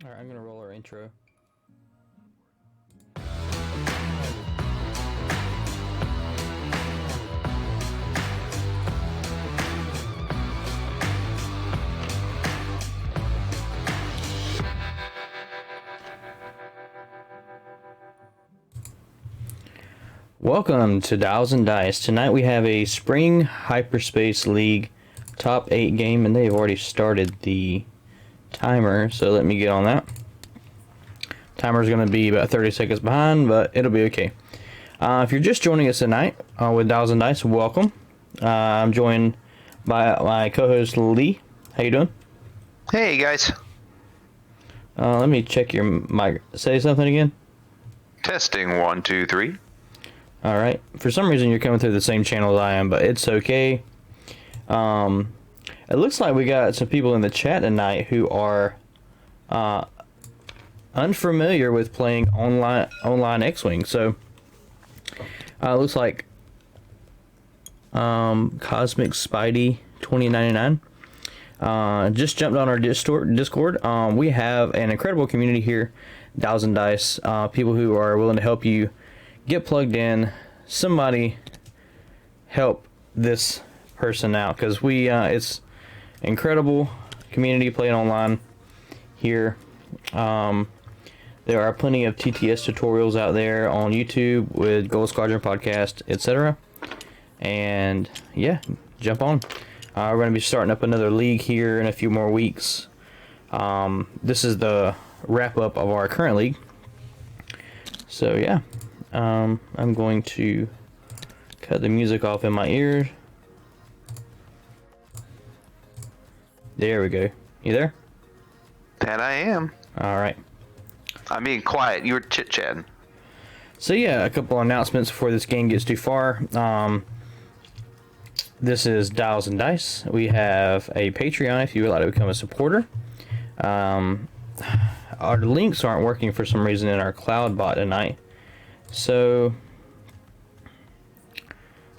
Alright, I'm gonna roll our intro. Welcome to Dials and Dice. Tonight we have a Spring Hyperspace League top 8 game, and they've already started the timer, so let me get on that. Timer's going to be about 30 seconds behind, but it'll be okay. If you're just joining us tonight with Dials and Dice, welcome. I'm joined by my co-host Lee. How you doing? Hey guys. Let me check your mic. Say something again. Testing 1, 2, 3. Alright. For some reason you're coming through the same channel as I am, but it's okay. It looks like we got some people in the chat tonight who are unfamiliar with playing online X-Wing. So looks like Cosmic Spidey 2099 just jumped on our Discord. We have an incredible community here, Dials and Dice, people who are willing to help you get plugged in. Somebody help this person out, because it's incredible community playing online here. There are plenty of TTS tutorials out there on YouTube with Gold Squadron Podcast, etc. And yeah, jump on. We're going to be starting up another league here in a few more weeks. This is the wrap up of our current league. So yeah, I'm going to cut the music off in my ears. There we go. You there? That I am. All right. I'm being quiet. You were chit-chatting. So yeah, a couple announcements before this game gets too far. This is Dials and Dice. We have a Patreon if you would like to become a supporter. Our links aren't working for some reason in our cloud bot tonight. So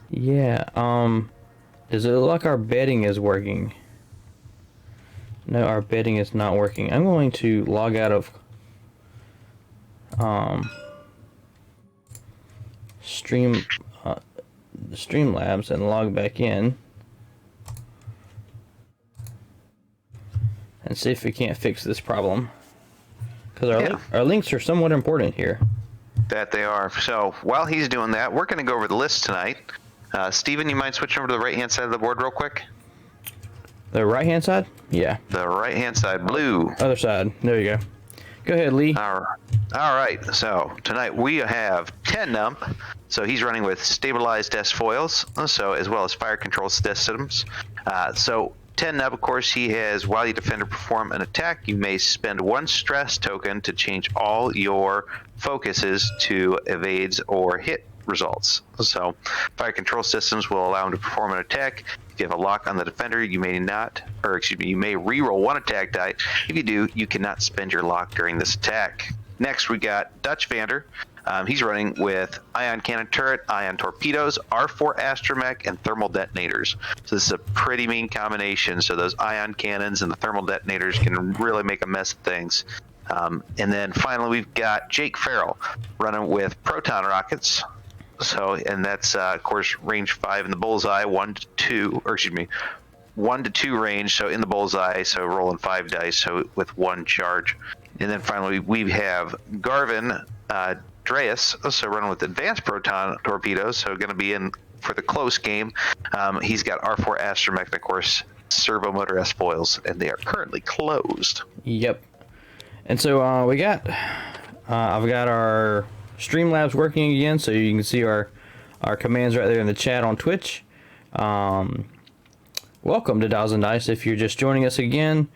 yeah, does it look like our betting is working? No, our betting is not working. I'm going to log out of Streamlabs and log back in and see if we can't fix this problem, because our links are somewhat important here. That they are. So while he's doing that, we're going to go over the list tonight. Steven, you mind switching over to the right-hand side of the board real quick? The right-hand side? Yeah. The right-hand side, blue. Other side. There you go. Go ahead, Lee. All right. So tonight we have 10 nump. So he's running with stabilized desk foils, so as well as fire control systems. So 10 nump, of course, he has, while your defender perform an attack, you may spend 1 stress token to change all your focuses to evades or hit results. So fire control systems will allow him to perform an attack. If you have a lock on the defender, you may you may reroll 1 attack die. If you do, you cannot spend your lock during this attack. Next, we got Dutch Vander. He's running with ion cannon turret, ion torpedoes, R4 astromech, and thermal detonators. So this is a pretty mean combination. So those ion cannons and the thermal detonators can really make a mess of things. And then finally, we've got Jake Farrell running with proton rockets. So, and that's of course range 5 in the bullseye, 1 to 2 range. So in the bullseye, so rolling 5 dice, so with 1 charge. And then finally, we have Garvin Dreas, so running with advanced proton torpedoes, so going to be in for the close game. He's got R4 astromech, and of course, servo motor S foils, and they are currently closed. Yep. And so I've got our Streamlabs working again, so you can see our commands right there in the chat on Twitch. Welcome to Dials and Dice. If you're just joining us again,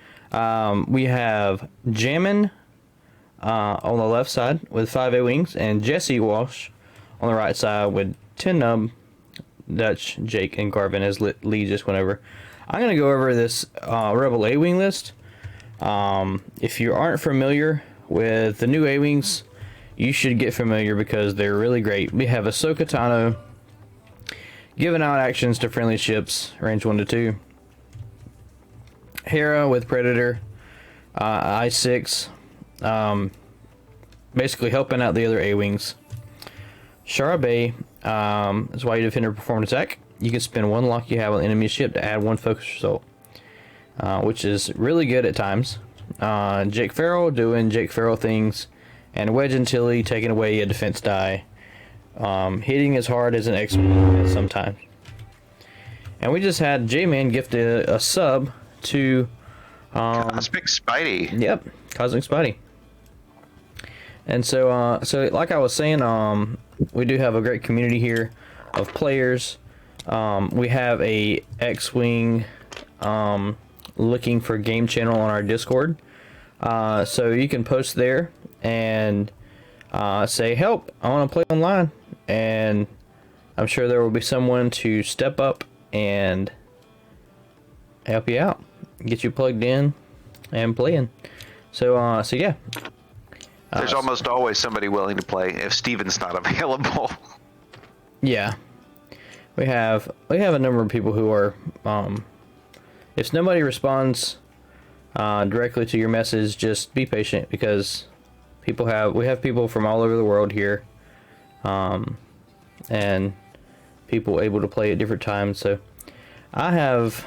we have Jammin on the left side with 5 A-Wings, and Jesse Walsh on the right side with 10 nub. Dutch, Jake, and Garvin as Lee just went over. I'm going to go over this Rebel A-Wing list. If you aren't familiar with the new A-Wings, you should get familiar because they're really great. We have Ahsoka Tano giving out actions to friendly ships, range 1 to 2. Hera with Predator, I-6, basically helping out the other A-Wings. Shara is why you defend or perform an attack. You can spend one lock you have on the enemy ship to add one focus result, which is really good at times. Jake Farrell doing Jake Farrell things, and Wedge and Tilly taking away a defense die, hitting as hard as an X-Wing sometimes. And we just had J-Man gift a sub to Cosmic Spidey. Yep, Cosmic Spidey. And so like I was saying, we do have a great community here of players. We have a X-Wing looking for game channel on our Discord. So you can post there and say, help, I want to play online. And I'm sure there will be someone to step up and help you out, get you plugged in and playing. So yeah. There's almost always somebody willing to play if Steven's not available. Yeah. We have a number of people who are, if nobody responds directly to your message, just be patient, because we have people from all over the world here, and people able to play at different times. So I have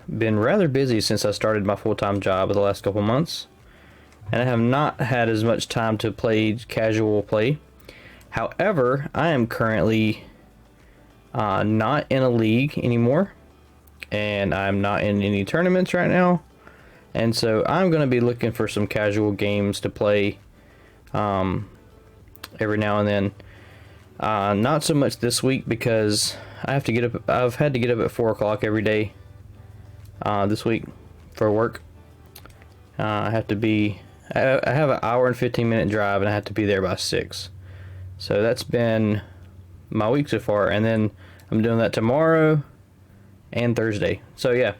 been rather busy since I started my full-time job the last couple months, and I have not had as much time to play casual play. However, I am currently not in a league anymore, and I'm not in any tournaments right now, and so I'm going to be looking for some casual games to play every now and then. Not so much this week, because I've had to get up at 4 o'clock every day this week for work. I have an hour and 15-minute drive, and I have to be there by 6. So that's been my week so far, and then I'm doing that tomorrow and Thursday. So yeah,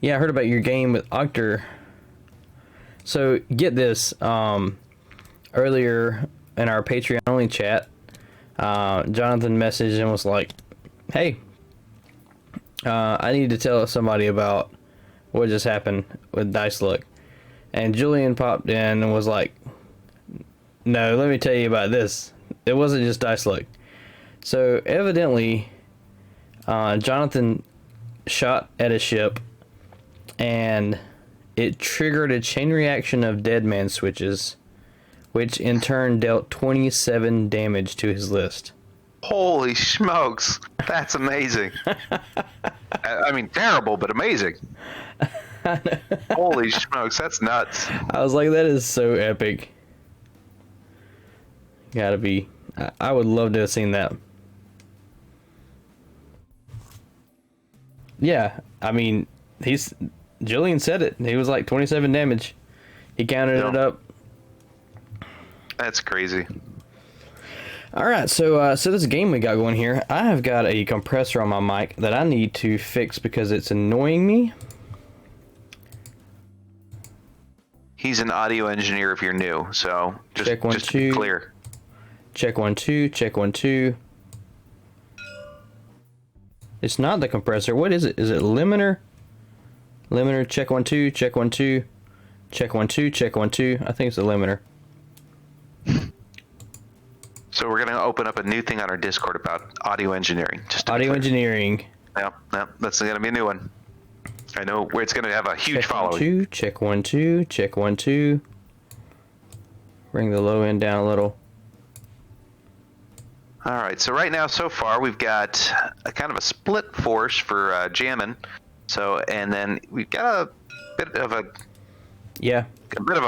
I heard about your game with Octor. So get this, earlier in our Patreon only chat, Jonathan messaged and was like, hey, I need to tell somebody about what just happened with Dice Luck. And Julian popped in and was like, no, let me tell you about this. It wasn't just Dice Luck. So evidently, Jonathan shot at a ship, and it triggered a chain reaction of dead man switches, which in turn dealt 27 damage to his list. Holy smokes, that's amazing. I mean, terrible, but amazing. Holy smokes, that's nuts. I was like, that is so epic. Gotta be. I would love to have seen that. Yeah, I mean, Julian said it. He was like 27 damage. He counted it up. That's crazy. All right, so this game we got going here, I have got a compressor on my mic that I need to fix because it's annoying me. He's an audio engineer if you're new, so just to be clear. Check 1 2, check 1 2. It's not the compressor. What is it? Is it limiter? Limiter, check 1 2, check 1 2, check 1 2, check 1 2. I think it's the limiter. So we're gonna open up a new thing on our Discord about audio engineering. Audio engineering. Yep, that's gonna be a new one. I know where it's gonna have a huge following. Check 1 2, check 1 2. Bring the low end down a little. All right, so right now, so far, we've got a kind of a split force for jamming. So, and then we've got a bit of a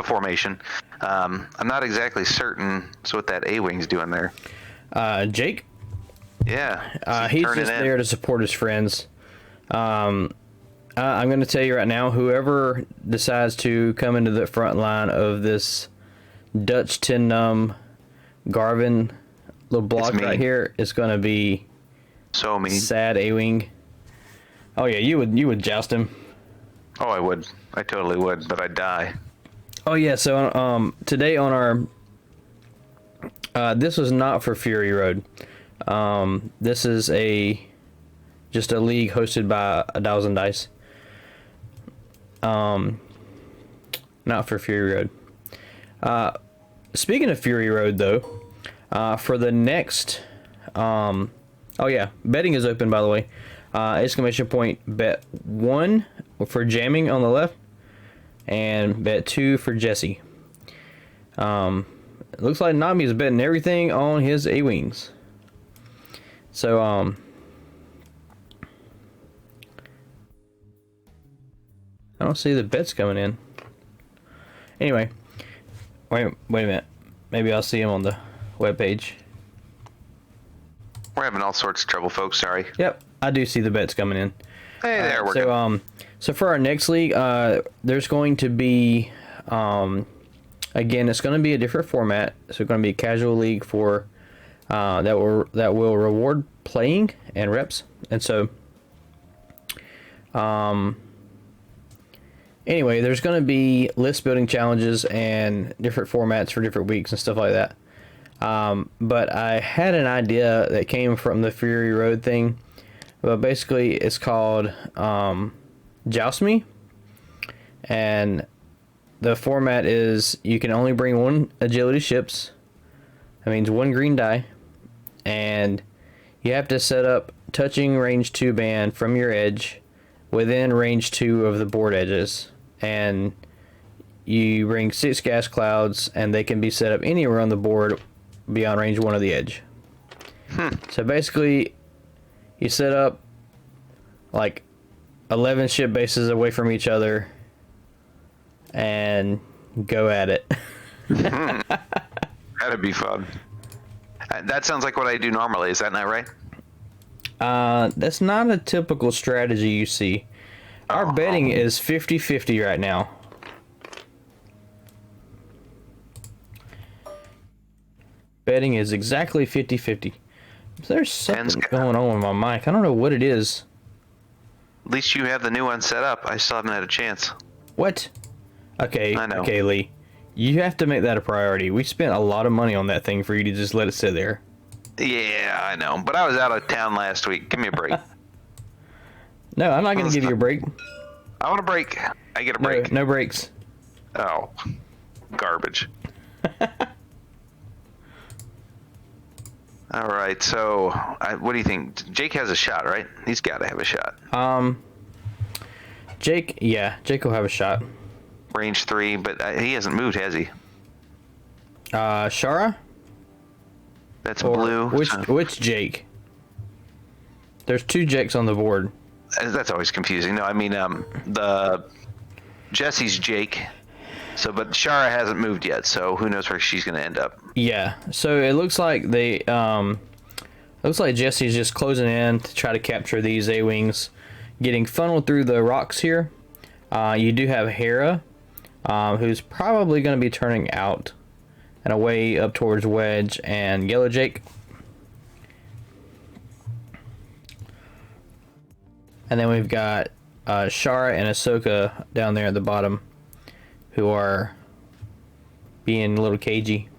formation. I'm not exactly certain what that A-Wing's doing there. Jake? Yeah. He's just there to support his friends. I'm going to tell you right now, whoever decides to come into the front line of this Dutch Tin Num Garvin little block right here is going to be so mean. Sad A-Wing. Oh yeah, you would joust him. Oh, I would. I totally would, but I'd die. Oh yeah, so today on our this was not for Fury Road. This is just a league hosted by 1,000 Dice. not for Fury Road. Speaking of Fury Road, though, for the next, oh yeah, betting is open, by the way. Exclamation point, bet 1 for jamming on the left, and bet 2 for Jesse. It looks like Nami's betting everything on his A-Wings. So, I don't see the bets coming in. Anyway, wait a minute. Maybe I'll see him on the webpage. We're having all sorts of trouble, folks. Sorry. Yep, I do see the bets coming in. Hey, there we're good. So for our next league, there's going to be, again, it's going to be a different format. So it's going to be a casual league for that will reward playing and reps. And so, anyway, there's going to be list building challenges and different formats for different weeks and stuff like that. But I had an idea that came from the Fury Road thing. But basically, it's called Joust Me. And the format is you can only bring 1 agility ships. That means 1 green die. And you have to set up touching range 2 band from your edge within range 2 of the board edges. And you bring 6 gas clouds, and they can be set up anywhere on the board beyond range 1 of the edge. So basically, you set up like 11 ship bases away from each other and go at it. That'd be fun. That sounds like what I do normally. Is that not right? That's not a typical strategy you see. Our betting is 50-50 right now. Betting is exactly 50-50. There's something going on with my mic. I don't know what it is. At least you have the new one set up. I still haven't had a chance. What? Okay, I know. Okay, Lee. You have to make that a priority. We spent a lot of money on that thing for you to just let it sit there. Yeah, I know. But I was out of town last week. Give me a break. No, I'm not going to give you a break. I want a break. I get a break. No breaks. Oh, garbage. All right, so what do you think? Jake has a shot, right? He's got to have a shot. Jake will have a shot. Range 3, but he hasn't moved, has he? Shara? That's blue. Which Jake? There's 2 Jakes on the board. That's always confusing. No, I mean the Jesse's Jake. So, but Shara hasn't moved yet, so who knows where she's going to end up? Yeah. So it looks like looks like Jesse's just closing in to try to capture these A-Wings, getting funneled through the rocks here. You do have Hera, who's probably going to be turning out and away up towards Wedge and Yellow Jake. And then we've got Shara and Ahsoka down there at the bottom, who are being a little cagey.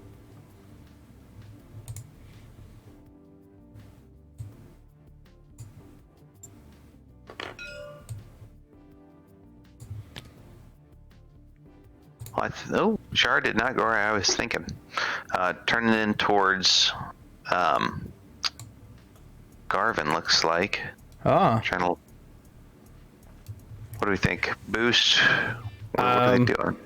Oh, Shara did not go where I was thinking. Turning in towards Garvin, looks like. Ah. Trying to. What do we think? Boost? What are they doing?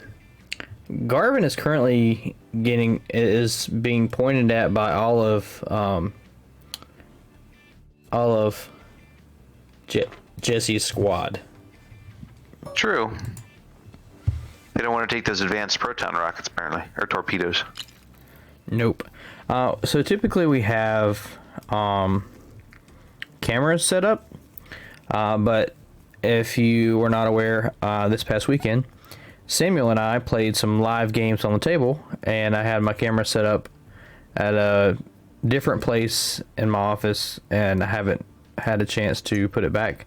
Garvin is currently is being pointed at by all of Jesse's squad. True. They don't want to take those advanced proton rockets, apparently, or torpedoes. Nope. So typically we have cameras set up, but if you were not aware, this past weekend, Samuel and I played some live games on the table, and I had my camera set up at a different place in my office, and I haven't had a chance to put it back.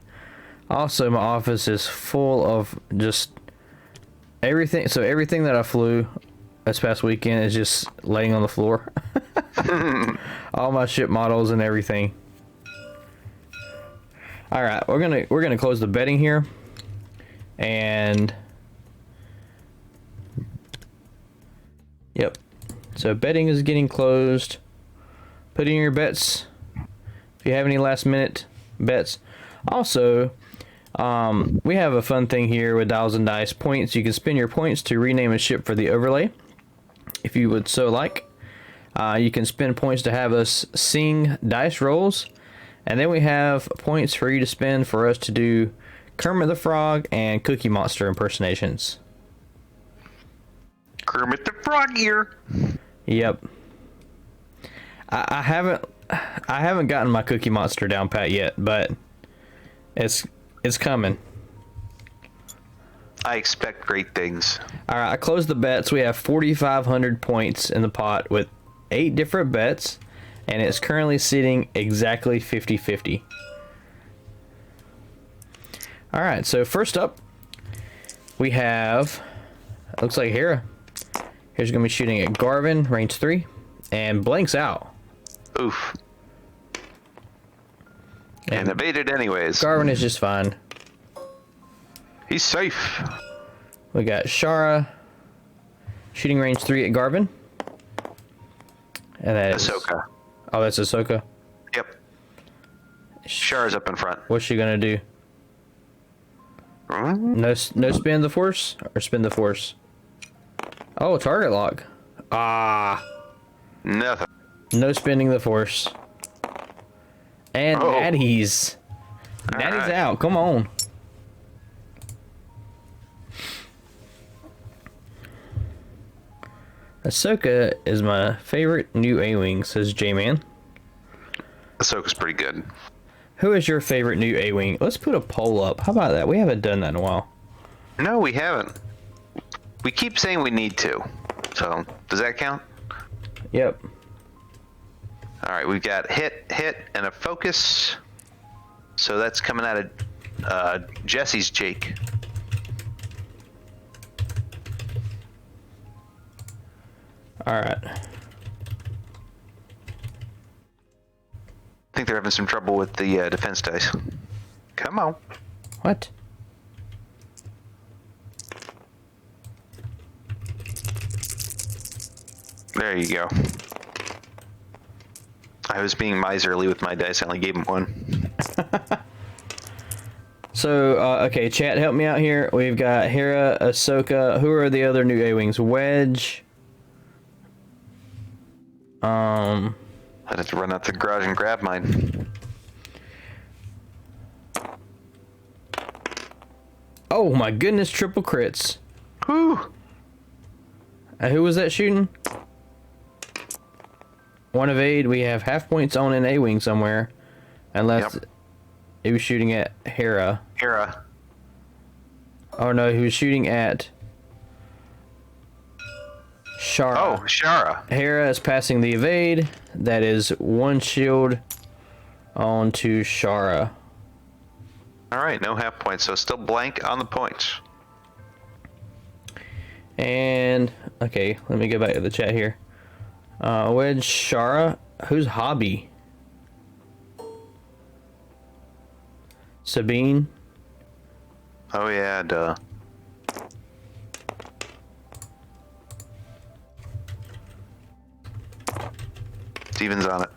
Also, my office is full of just everything. So everything that I flew this past weekend is just laying on the floor. All my ship models and everything. All right, we're gonna close the betting here, and Yep. So betting is getting closed. Put in your bets if you have any last minute bets. Also, we have a fun thing here with Dials and Dice points. You can spend your points to rename a ship for the overlay, if you would so like. You can spend points to have us sing dice rolls, and then we have points for you to spend for us to do Kermit the Frog and Cookie Monster impersonations. Kermit the Frog here. Yep. I haven't gotten my Cookie Monster down pat yet, but it's coming. I expect great things. All right, I closed the bets. We have 4,500 points in the pot with 8 different bets, and it's currently sitting exactly 50-50. All right, so first up, we have, looks like Hera. Here's going to be shooting at Garvin, range 3, and blanks out. Oof. And evaded anyways. Garvin is just fine. He's safe. We got Shara, shooting range 3 at Garvin. And that is... Ahsoka. Oh, that's Ahsoka? Yep. Shara's up in front. What's she going to do? No spin the Force? Or spin the Force? Oh, target lock. Ah. Nothing. No spinning the Force. And Natty's. Natty's out. Come on. Ahsoka is my favorite new A-Wing, says J-Man. Ahsoka's pretty good. Who is your favorite new A-Wing? Let's put a poll up. How about that? We haven't done that in a while. No, we haven't. We keep saying we need to. So, does that count? Yep. All right, we've got hit, and a focus. So that's coming out of Jesse's Jake. All right. I think they're having some trouble with the defense dice. Come on. What? There you go. I was being miserly with my dice. I only gave him one. So, okay, chat, help me out here. We've got Hera, Ahsoka. Who are the other new A-Wings? Wedge. I'd have to run out to the garage and grab mine. Oh my goodness, triple crits. Whew. Who was that shooting? One evade. We have half points on an A-Wing somewhere. Unless he was shooting at Hera. Hera. Oh no, he was shooting at Shara. Oh, Shara. Hera is passing the evade. That is one shield on to Shara. All right, no half points, so still blank on the points. And okay, let me go back to the chat here. Wedge, Shara. Who's Hobby? Sabine. Oh yeah, duh. Steven's on it.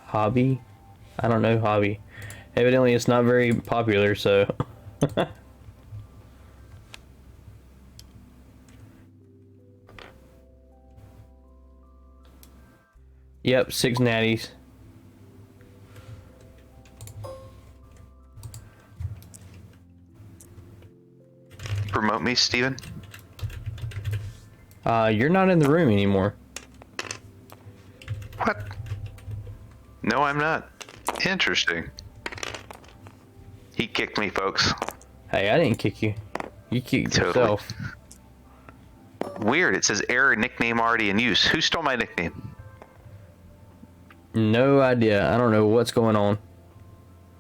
Hobby? I don't know Hobby. Evidently it's not very popular, so... Yep, 6 natties. Promote me, Steven. You're not in the room anymore. What? No, I'm not. Interesting. He kicked me, folks. Hey, I didn't kick you. You kicked yourself. Weird. It says error nickname already in use. Who stole my nickname? No idea. I don't know what's going on.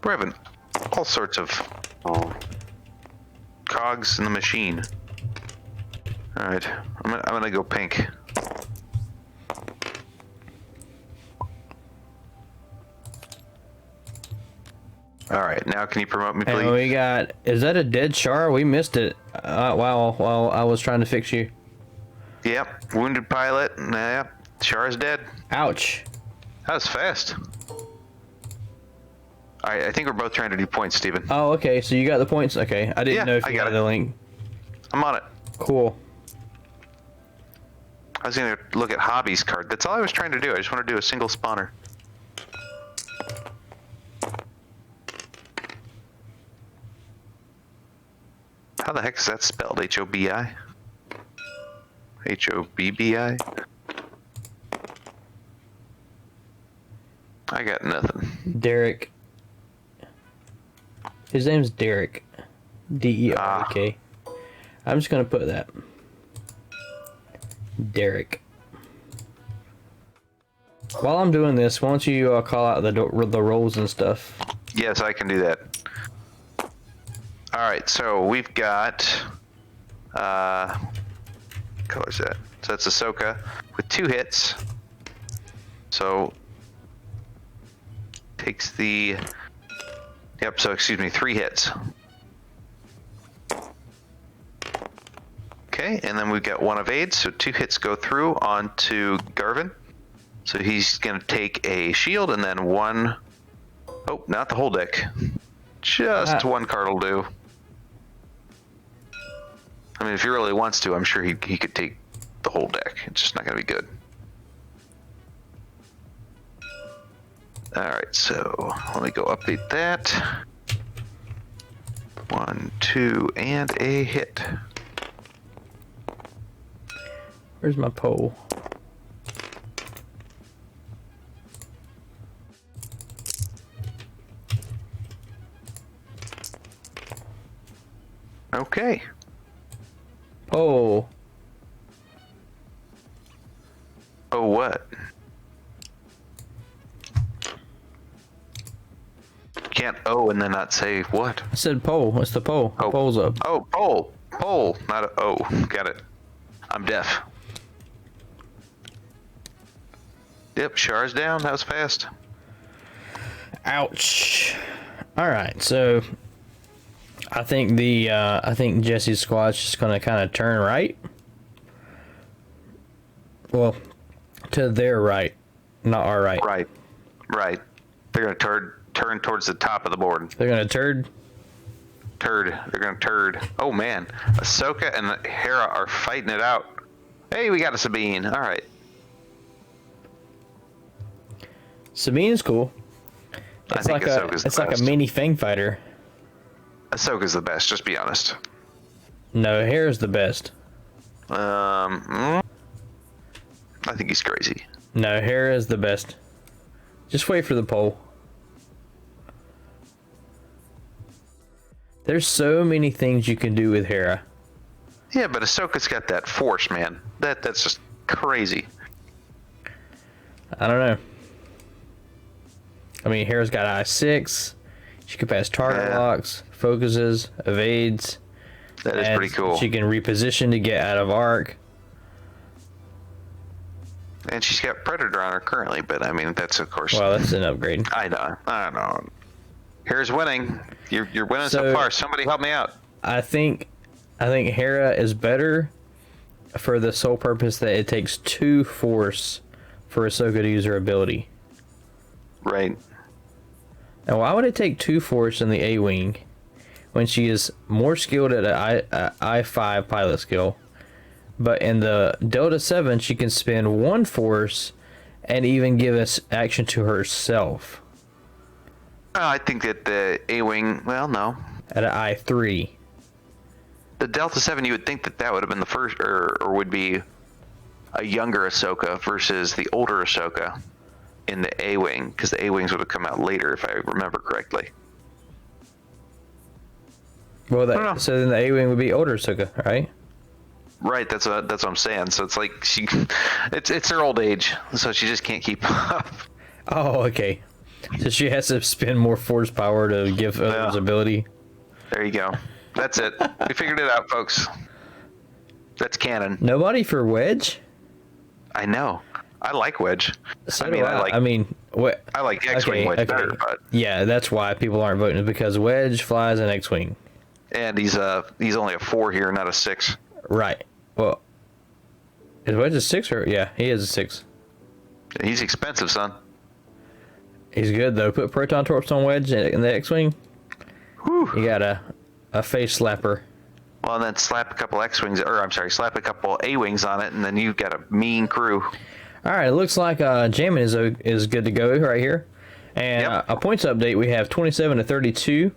We're having all sorts of cogs in the machine. All right, I'm gonna go pink. All right, now can you promote me, please? And we got, is that a dead Char? We missed it. While I was trying to fix you. Yep, wounded pilot. Yep, Char's dead. Ouch. That was fast. All right, I think we're both trying to do points, Steven. Oh, okay. So you got the points. Okay, I didn't know if I you got got it. the link. I'm on it. Cool. I was going to look at hobbies card. That's all I was trying to do. I just want to do a single spawner. How the heck is that spelled? H-O-B-I? H-O-B-B-I? I got nothing. Derek. His name's Derek. D-E-R-K. I'm just gonna put that. Derek. While I'm doing this, why don't you call out the roles and stuff? Yes, I can do that. All right, so we've got what color is that? So that's Ahsoka with 2 hits. So takes the so excuse me, 3 hits. Okay, and then we've got 1 evade, so 2 hits go through onto Garvin. So he's gonna take a shield and then 1. Oh, not the whole deck. Just 1 card will do. I mean, if he really wants to, I'm sure he could take the whole deck. It's just not going to be good. Alright, so let me go update that. 1, 2, and a hit. Where's my pole? Okay. Pole. Oh, what? Can't and then not say what? I said pole. What's the pole? Oh. Pole's up. Oh, pole, not a O. Got it. I'm deaf. Yep, Char's down. That was fast. Ouch. All right, so I think Jesse's squad's just gonna kind of turn right. Well, to their right, not our right. Right. They're gonna turn towards the top of the board. They're gonna turd. They're gonna turd. Oh man, Ahsoka and Hera are fighting it out. Hey, we got a Sabine. All right. Sabine's cool. I think Ahsoka's the it's like a best. mini Fang fighter. Ahsoka's the best. Just be honest. No, Hera's the best. I think he's crazy. No, Hera's the best. Just wait for the poll. There's so many things you can do with Hera. Yeah, but Ahsoka's got that force, man. That's just crazy. I don't know. I mean, Hera's got I-6. She can pass target locks, focuses, evades. That is pretty cool. She can reposition to get out of arc. And she's got Predator on her currently, but I mean, that's of course. Well, that's an upgrade. I know. Hera's winning. You're winning so far. Somebody help me out. I think Hera is better for the sole purpose that it takes 2 force for Ahsoka to use her ability. Right. Now, why would it take 2 force in the A-Wing when she is more skilled at an I-5 pilot skill? But in the Delta 7, she can spend 1 force and even give us action to herself. I think that the A-Wing, well, no. At an I-3. The Delta 7, you would think that would have been the first, or would be a younger Ahsoka versus the older Ahsoka in the A-Wing, because the A-Wings would have come out later, if I remember correctly. Well, so then the A-Wing would be older Ahsoka, right? Right, that's what I'm saying. So it's like it's her old age, so she just can't keep up. Oh, okay. So she has to spend more force power to give others ability. There you go. That's it. We figured it out, folks. That's canon. Nobody for Wedge? I know. I like Wedge. So I mean, What? I like X-Wing Wedge better, but yeah, that's why people aren't voting, is because Wedge flies an X-Wing. and he's only a 4 here, not a 6. Right. Well, is Wedge a 6 or yeah, he is a 6. He's expensive, son. He's good though. Put proton torps on Wedge in the X-Wing. Whew. You got a face slapper. Well, and then slap a couple X-Wings, or I'm sorry, slap a couple A-Wings on it, and then you've got a mean crew. All right, it looks like jamming is good to go right here. And Yep. a points update, we have 27 to 32.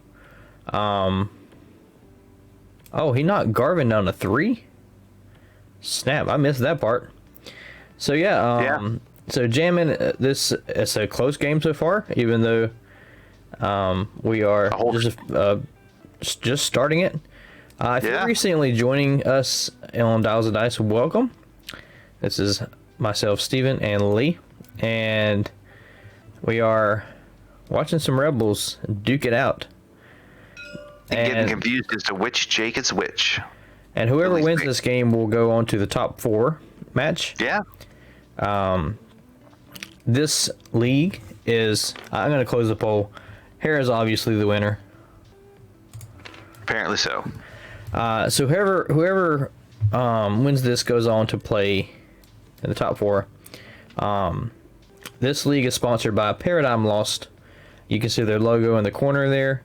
Oh, he knocked Garvin down to 3? Snap, I missed that part. So yeah, so jamming, this it's a close game so far, even though we are just starting it. If you're recently joining us on Dials of Dice, welcome. This is myself, Steven, and Lee, and we are watching some Rebels duke it out. And getting confused as to which Jake is which. And whoever wins this game will go on to the top 4 match. Yeah. This league is, I'm going to close the poll. Hera's obviously the winner. Apparently so. So whoever wins this goes on to play in the top 4. This league is sponsored by Paradigm Lost. You can see their logo in the corner there.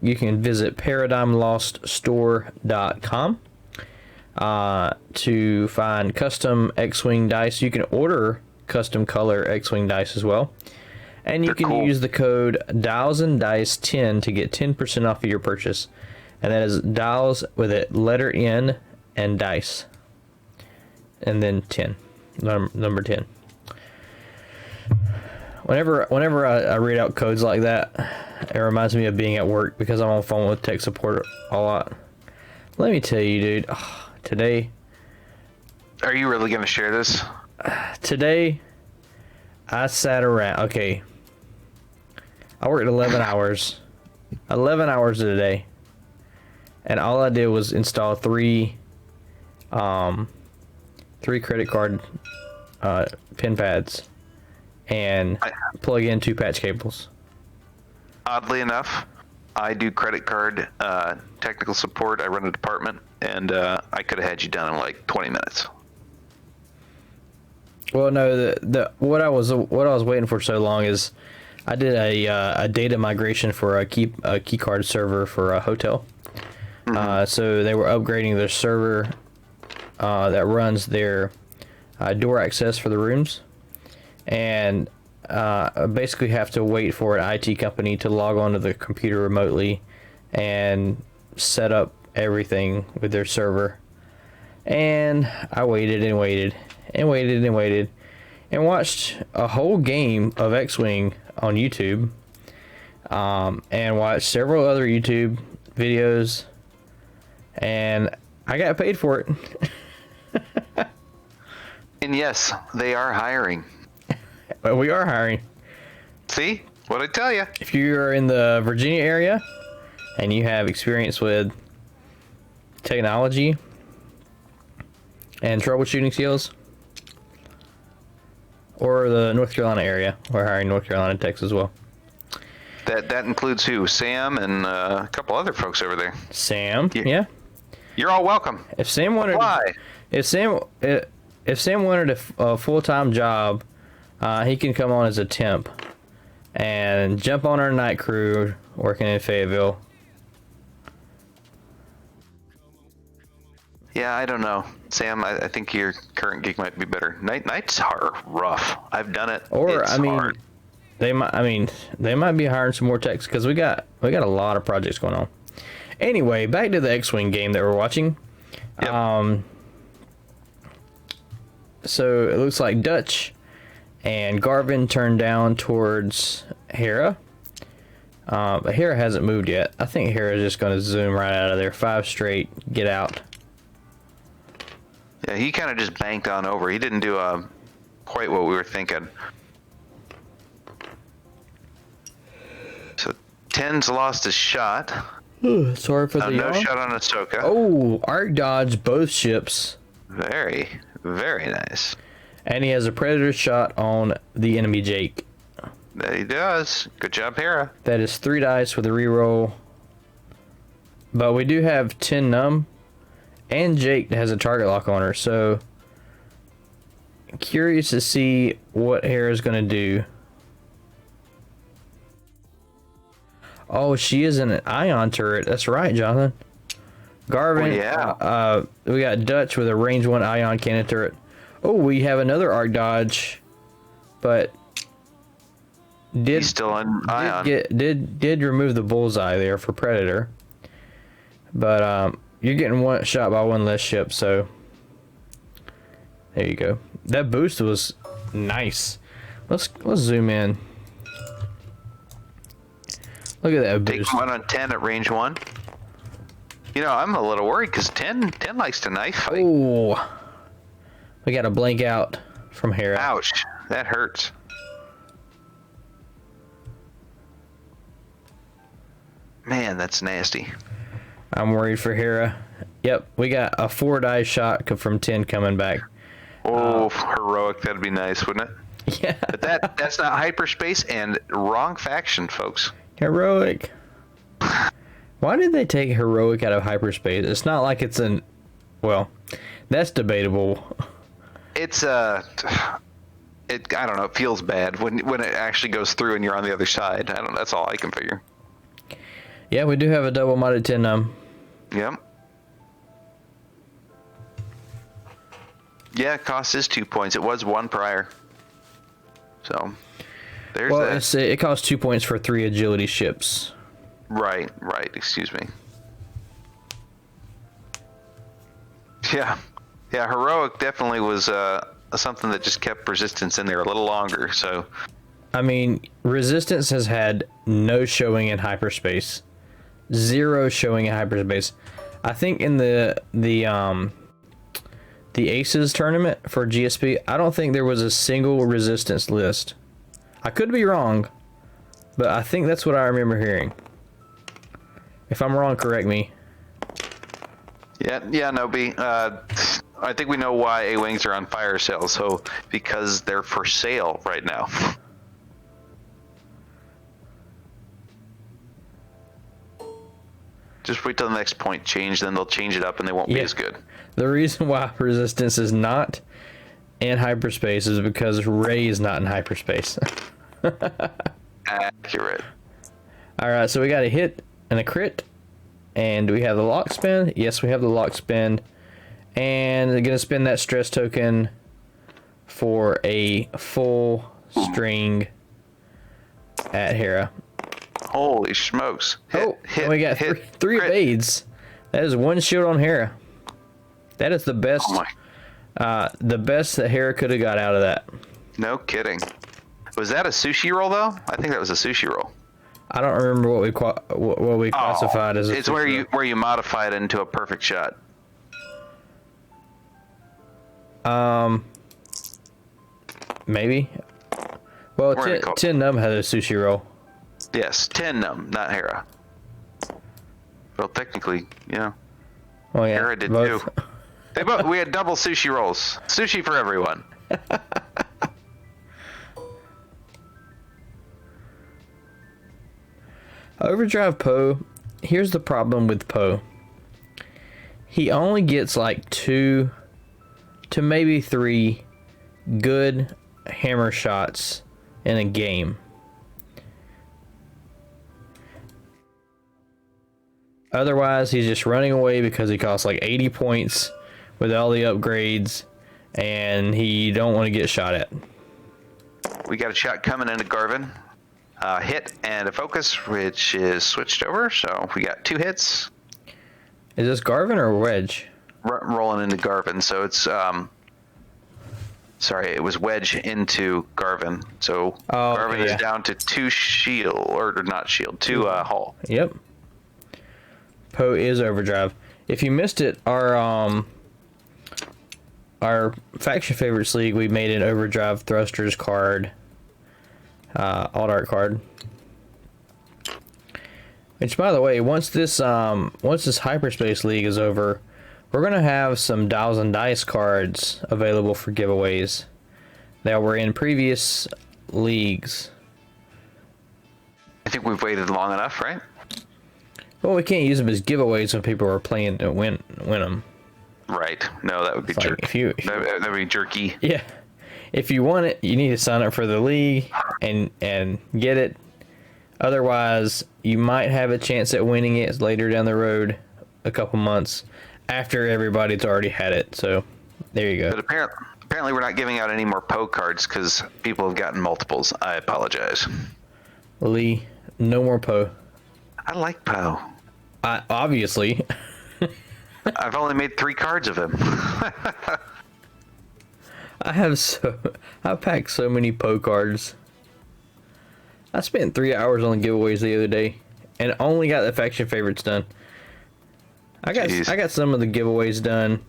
You can visit paradigmloststore.com to find custom X-Wing dice. You can order custom color X-Wing dice as well. And you can use the code DialsandDice10 to get 10% off of your purchase. And that is dials with a letter N and dice. And then 10. Number 10. Whenever I read out codes like that, it reminds me of being at work because I'm on the phone with tech support a lot. Let me tell you, dude, today... Are you really going to share this? Today, I sat around... Okay. I worked 11 hours. 11 hours a day. And all I did was install three credit card pin pads and plug in 2 patch cables. Oddly enough, I do credit card technical support. I run a department, and I could have had you done in like 20 minutes. Well, no, what I was waiting for so long is I did a data migration for a key card server for a hotel. So they were upgrading their server that runs their door access for the rooms, and I basically have to wait for an IT company to log onto the computer remotely and set up everything with their server. And I waited and waited and waited and waited and watched a whole game of X-Wing on YouTube, and watched several other YouTube videos, and I got paid for it. And yes, they are hiring. But we are hiring. See? What'd I tell you? If you're in the Virginia area and you have experience with technology and troubleshooting skills, or the North Carolina area, we're hiring North Carolina techs as well. That includes who? Sam and a couple other folks over there. Sam, yeah. You're all welcome. If Sam wanted, if Sam wanted a full-time job, he can come on as a temp and jump on our night crew working in Fayetteville. Yeah, I don't know, Sam. I think your current gig might be better. Nights are rough. I've done it. Or it's hard. they might be hiring some more techs because we got a lot of projects going on. Anyway, back to the X-Wing game that we're watching. Yep. So it looks like Dutch and Garvin turned down towards Hera. But Hera hasn't moved yet. I think Hera's just going to zoom right out of there. 5 straight, get out. Yeah, he kind of just banked on over. He didn't do quite what we were thinking. So 10's lost his shot. Sorry for the no shot on Ahsoka. Oh, arc dodge both ships. Very, very nice. And he has a predator shot on the enemy Jake. He does. Good job, Hera. That is 3 dice with a reroll. But we do have 10 numb. And Jake has a target lock on her. So, curious to see what Hera's going to do. Oh, she is in an ion turret. That's right, Jonathan. Garvin. Oh, yeah. We got Dutch with a range 1 ion cannon turret. Oh, we have another arc dodge. But he's still in ion. Did remove the bullseye there for Predator. But you're getting one shot by one less ship, so there you go. That boost was nice. Let's zoom in. Look at that boost. Take 1 on 10 at range 1. You know, I'm a little worried because 10 likes to knife fight. Oh, we got a blank out from Hera. Ouch, that hurts. Man, that's nasty. I'm worried for Hera. Yep, we got a 4 die shot from 10 coming back. Oh, heroic. That'd be nice, wouldn't it? Yeah. But that's not hyperspace and wrong faction, folks. Heroic. Why did they take heroic out of hyperspace? It's not like it's an... Well, that's debatable. It's I don't know. It feels bad when it actually goes through and you're on the other side. I don't. That's all I can figure. Yeah, we do have a double modded 10 numb. Yep. Yeah, cost is 2 points. It was 1 prior. So, there's that. It costs 2 points for 3 agility ships. Right. Excuse me. Yeah. Heroic definitely was something that just kept resistance in there a little longer. So, I mean, resistance has had no showing in hyperspace, 0 showing in hyperspace. I think in the Aces tournament for GSP, I don't think there was a single resistance list. I could be wrong, but I think that's what I remember hearing. If I'm wrong, correct me. Yeah, no, B. I think we know why A-Wings are on fire sale. So, because they're for sale right now. Just wait till the next point change, then they'll change it up and they won't be as good. The reason why resistance is not in hyperspace is because Ray is not in hyperspace. Accurate. Alright, so we got a hit and a crit. And do we have the lock spin? Yes, we have the lock spin. And they're going to spend that stress token for a full string at Hera. Holy smokes. And we got three evades. That is 1 shield on Hera. That is the best. The best that Hera could have got out of that. No kidding. Was that a sushi roll though? I think that was a sushi roll. I don't remember what we classified as. It's where you modify it into a perfect shot. Maybe. Well, 10 Numb had a sushi roll. Yes, 10 Numb, not Hera. Well, technically, yeah. Oh yeah. Hera did both. too. We had double sushi rolls. Sushi for everyone. Overdrive Poe. Here's the problem with Poe. He only gets like 2 to maybe 3 good hammer shots in a game. Otherwise, he's just running away because he costs like 80 points with all the upgrades, and he don't want to get shot at. We got a shot coming into Garvin. Hit and a focus, which is switched over. So we got 2 hits. Is this Garvin or Wedge? Rolling into Garvin. So it's sorry, it was Wedge into Garvin. So Garvin is down to 2 shield, or not shield, 2 hull. Yep. Poe is overdrive. If you missed it, our faction favorites league, we made an overdrive thrusters card, alt art card. Which, by the way, once this hyperspace league is over, we're gonna have some Dials and Dice cards available for giveaways that were in previous leagues. I think we've waited long enough, right? Well, we can't use them as giveaways when people are playing to win them. Right. No, that would be Like, jerky. That'd be jerky. Yeah. If you want it, you need to sign up for the league and get it. Otherwise, you might have a chance at winning it later down the road, a couple months after everybody's already had it. So, there you go. But apparently we're not giving out any more Poe cards because people have gotten multiples. I apologize. Lee, no more Poe. I like Poe. Obviously. I've only made 3 cards of him. I packed so many Poe cards. I spent 3 hours on the giveaways the other day and only got the faction favorites done. I got some of the giveaways done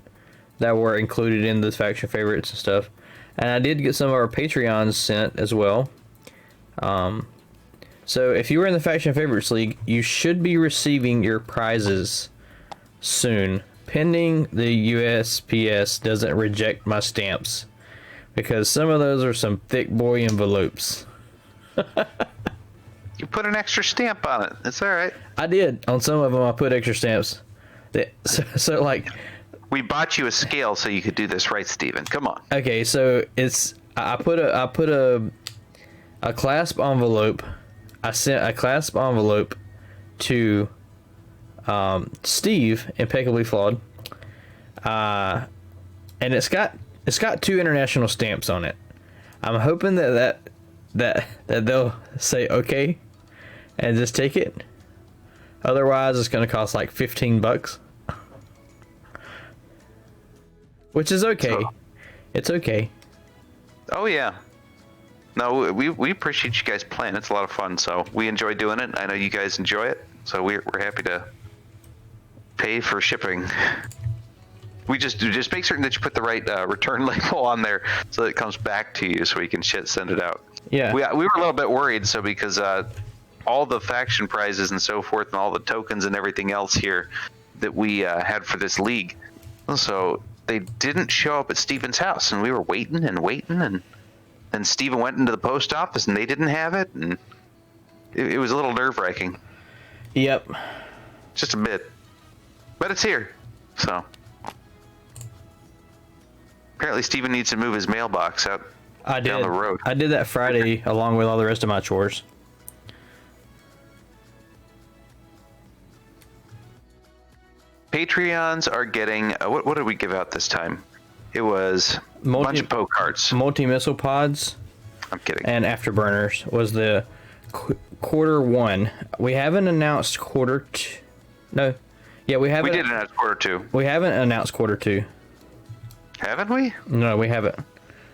that were included in the faction favorites and stuff. And I did get some of our Patreons sent as well. So if you were in the faction favorites league, you should be receiving your prizes soon, pending the USPS doesn't reject my stamps, because some of those are some thick boy envelopes. You put an extra stamp on it. It's all right. I did. On some of them, I put extra stamps. So like, we bought you a scale so you could do this right, Steven. Come on. okay, so I put a clasp envelope. I sent a clasp envelope to Steve, Impeccably Flawed, and it's got 2 international stamps on it. I'm hoping that they'll say okay and just take it. Otherwise, it's going to cost like $15, which is okay. So, it's okay. oh yeah. No, we appreciate you guys playing. It's a lot of fun. So we enjoy doing it. I know you guys enjoy it. So we're happy to pay for shipping. We just make certain that you put the right return label on there so that it comes back to you so we can send it out. Yeah. We were a little bit worried, so because all the faction prizes and so forth and all the tokens and everything else here that we had for this league, so they didn't show up at Steven's house, and we were waiting, and then Steven went into the post office and they didn't have it, and it was a little nerve-wracking. Yep. Just a bit. But it's here, so. Apparently Steven needs to move his mailbox out down the road. I did that Friday along with all the rest of my chores. Patreons are getting, what did we give out this time? It was a bunch of Poe cards. Multi-missile pods. I'm kidding. And afterburners was the quarter 1. We haven't announced quarter 2. No. Yeah, we haven't. We did announce quarter 2. We haven't announced quarter 2. Haven't we? No, we haven't.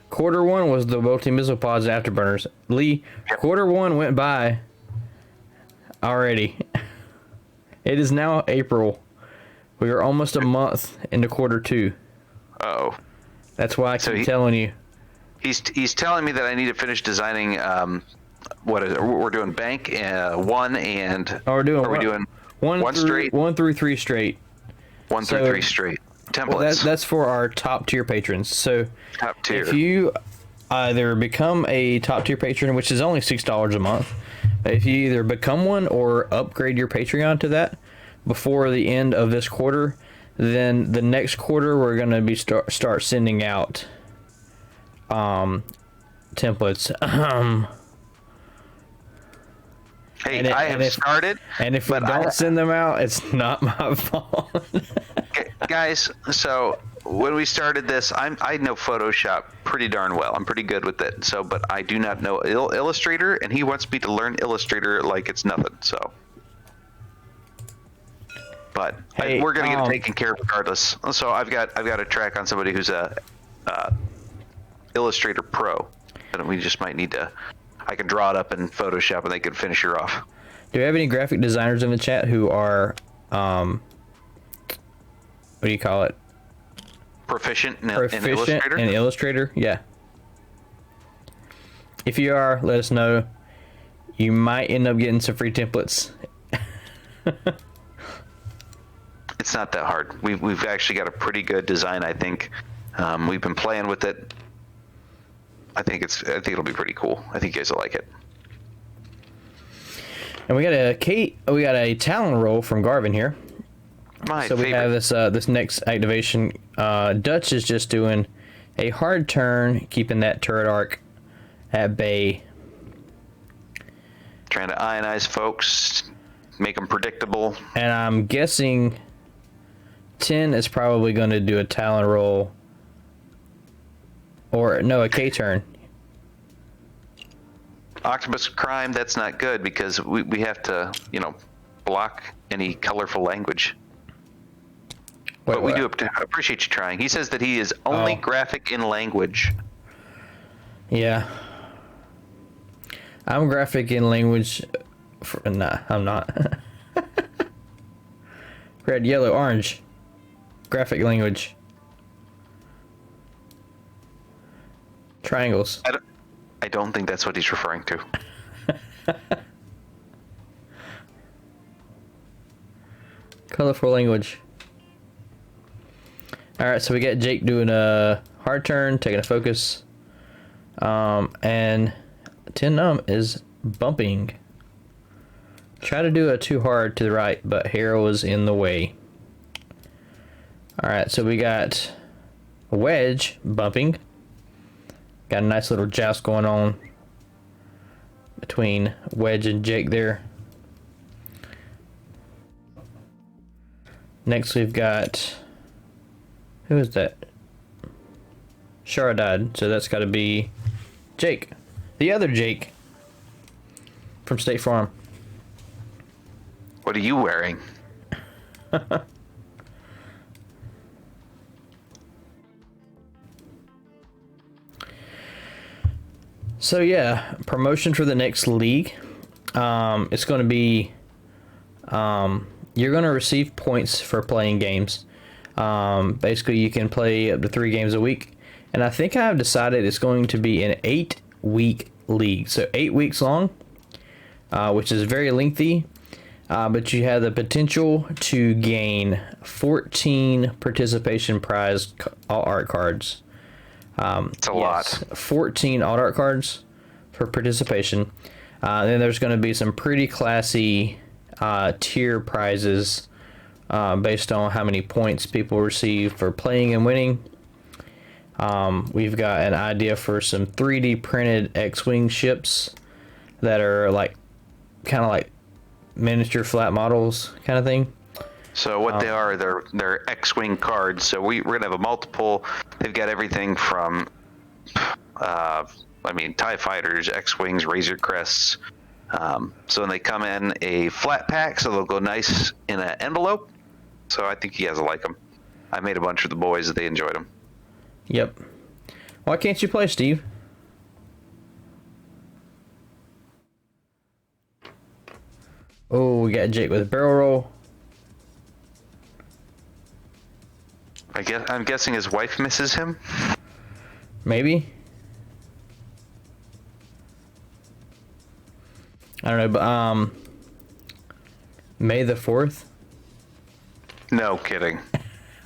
Quarter 1 was the multi-missile pods and afterburners. Lee, yep. Quarter 1 went by already. It is now April. We are almost a month into quarter 2. Uh-oh. That's why I keep telling you. He's telling me that I need to finish designing. What is it? We're doing bank 1 and. Oh, we're doing. Are we doing 1 straight? 1 through 3 straight. 1 through 3 straight templates. Well, that's for our top tier patrons. So top tier. If you either become a top tier patron, which is only $6 a month, if you either become one or upgrade your Patreon to that before the end of this quarter, then the next quarter we're going to be start sending out templates. Hey, I have started. And if we don't send them out, it's not my fault. Guys, so when we started this, I know Photoshop pretty darn well. I'm pretty good with it. So, but I do not know Illustrator, and he wants me to learn Illustrator like it's nothing. So, but hey, we're gonna get it taken care of regardless. So I've got a track on somebody who's a Illustrator Pro, and we just might need to. I can draw it up in Photoshop, and they can finish her off. Do we have any graphic designers in the chat who are, what do you call it? Proficient in Illustrator? In Illustrator, yeah. If you are, let us know. You might end up getting some free templates. It's not that hard. We've actually got a pretty good design, I think. We've been playing with it. I think it'll be pretty cool. I think you guys will like it. And we got a Kate. We got a Talon roll from Garvin here. My So favorite. we have this next activation. Dutch is just doing a hard turn, keeping that turret arc at bay. Trying to ionize folks, make them predictable. And I'm guessing 10 is probably going to do a Talon roll. Or, no, a K turn. Octopus crime, that's not good because we have to, block any colorful language. But we do appreciate you trying. He says that he is only graphic in language. Yeah. I'm graphic in language. Nah, I'm not. Red, yellow, orange. Graphic language. Triangles. I don't think that's what he's referring to. Colorful language. Alright, so we got Jake doing a hard turn, taking a focus. And 10 is bumping. Try to do a too hard to the right, but Hero was in the way. Alright, so we got Wedge bumping. Got a nice little joust going on between Wedge and Jake there. Next we've got, who is that? Shara died, so that's got to be Jake. The other Jake from State Farm. What are you wearing? So yeah, promotion for the next league. It's going to be, you're going to receive points for playing games. Basically, you can play up to 3 games a week. And I think I've decided it's going to be an 8-week league. So 8 weeks long, which is very lengthy. But you have the potential to gain 14 participation prize all art cards. It's a lot. 14 alt art cards for participation. Then there's going to be some pretty classy tier prizes based on how many points people receive for playing and winning. We've got an idea for some 3D printed X-Wing ships that are kind of like miniature flat models kind of thing. So what they are, they're X-Wing cards. So we're going to have a multiple. They've got everything from, TIE fighters, X-Wings, Razor Crests. So when they come in a flat pack, so they'll go nice in an envelope. So I think you guys will like them. I made a bunch of the boys. They enjoyed them. Yep. Why can't you play, Steve? Oh, we got Jake with a barrel roll. I'm guessing his wife misses him. Maybe. I don't know, but May the 4th? No kidding.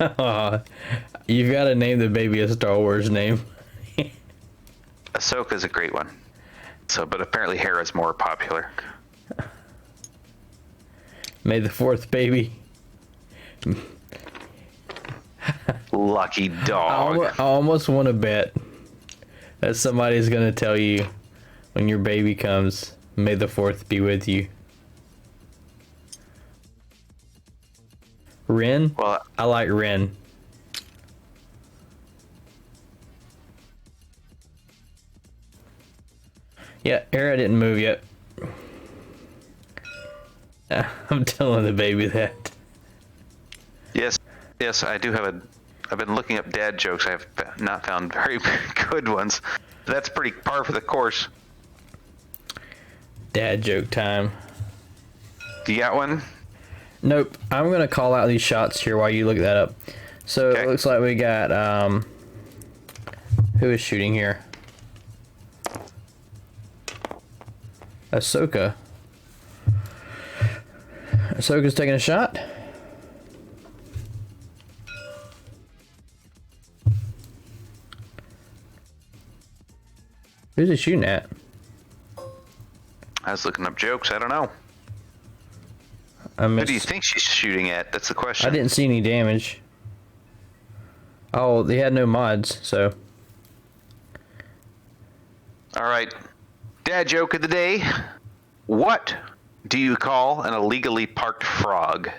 You've got to name the baby a Star Wars name. Ahsoka's a great one. But apparently Hera's more popular. May the 4th, baby. Lucky dog. I almost want to bet that somebody's going to tell you when your baby comes, May the 4th be with you. Ren? Well, I like Ren. Yeah, Era didn't move yet. I'm telling the baby that. Yes, I do have I've been looking up dad jokes. I have not found very good ones. That's pretty par for the course. Dad joke time. You got one? Nope. I'm gonna call out these shots here while you look that up. So Okay. It looks like we got who is shooting here? Ahsoka. Ahsoka's taking a shot. Who's he shooting at? I was looking up jokes. I don't know. I Who do you missed. think she's shooting at? That's the question. I didn't see any damage. Oh, they had no mods, so. All right. Dad joke of the day. What do you call an illegally parked frog?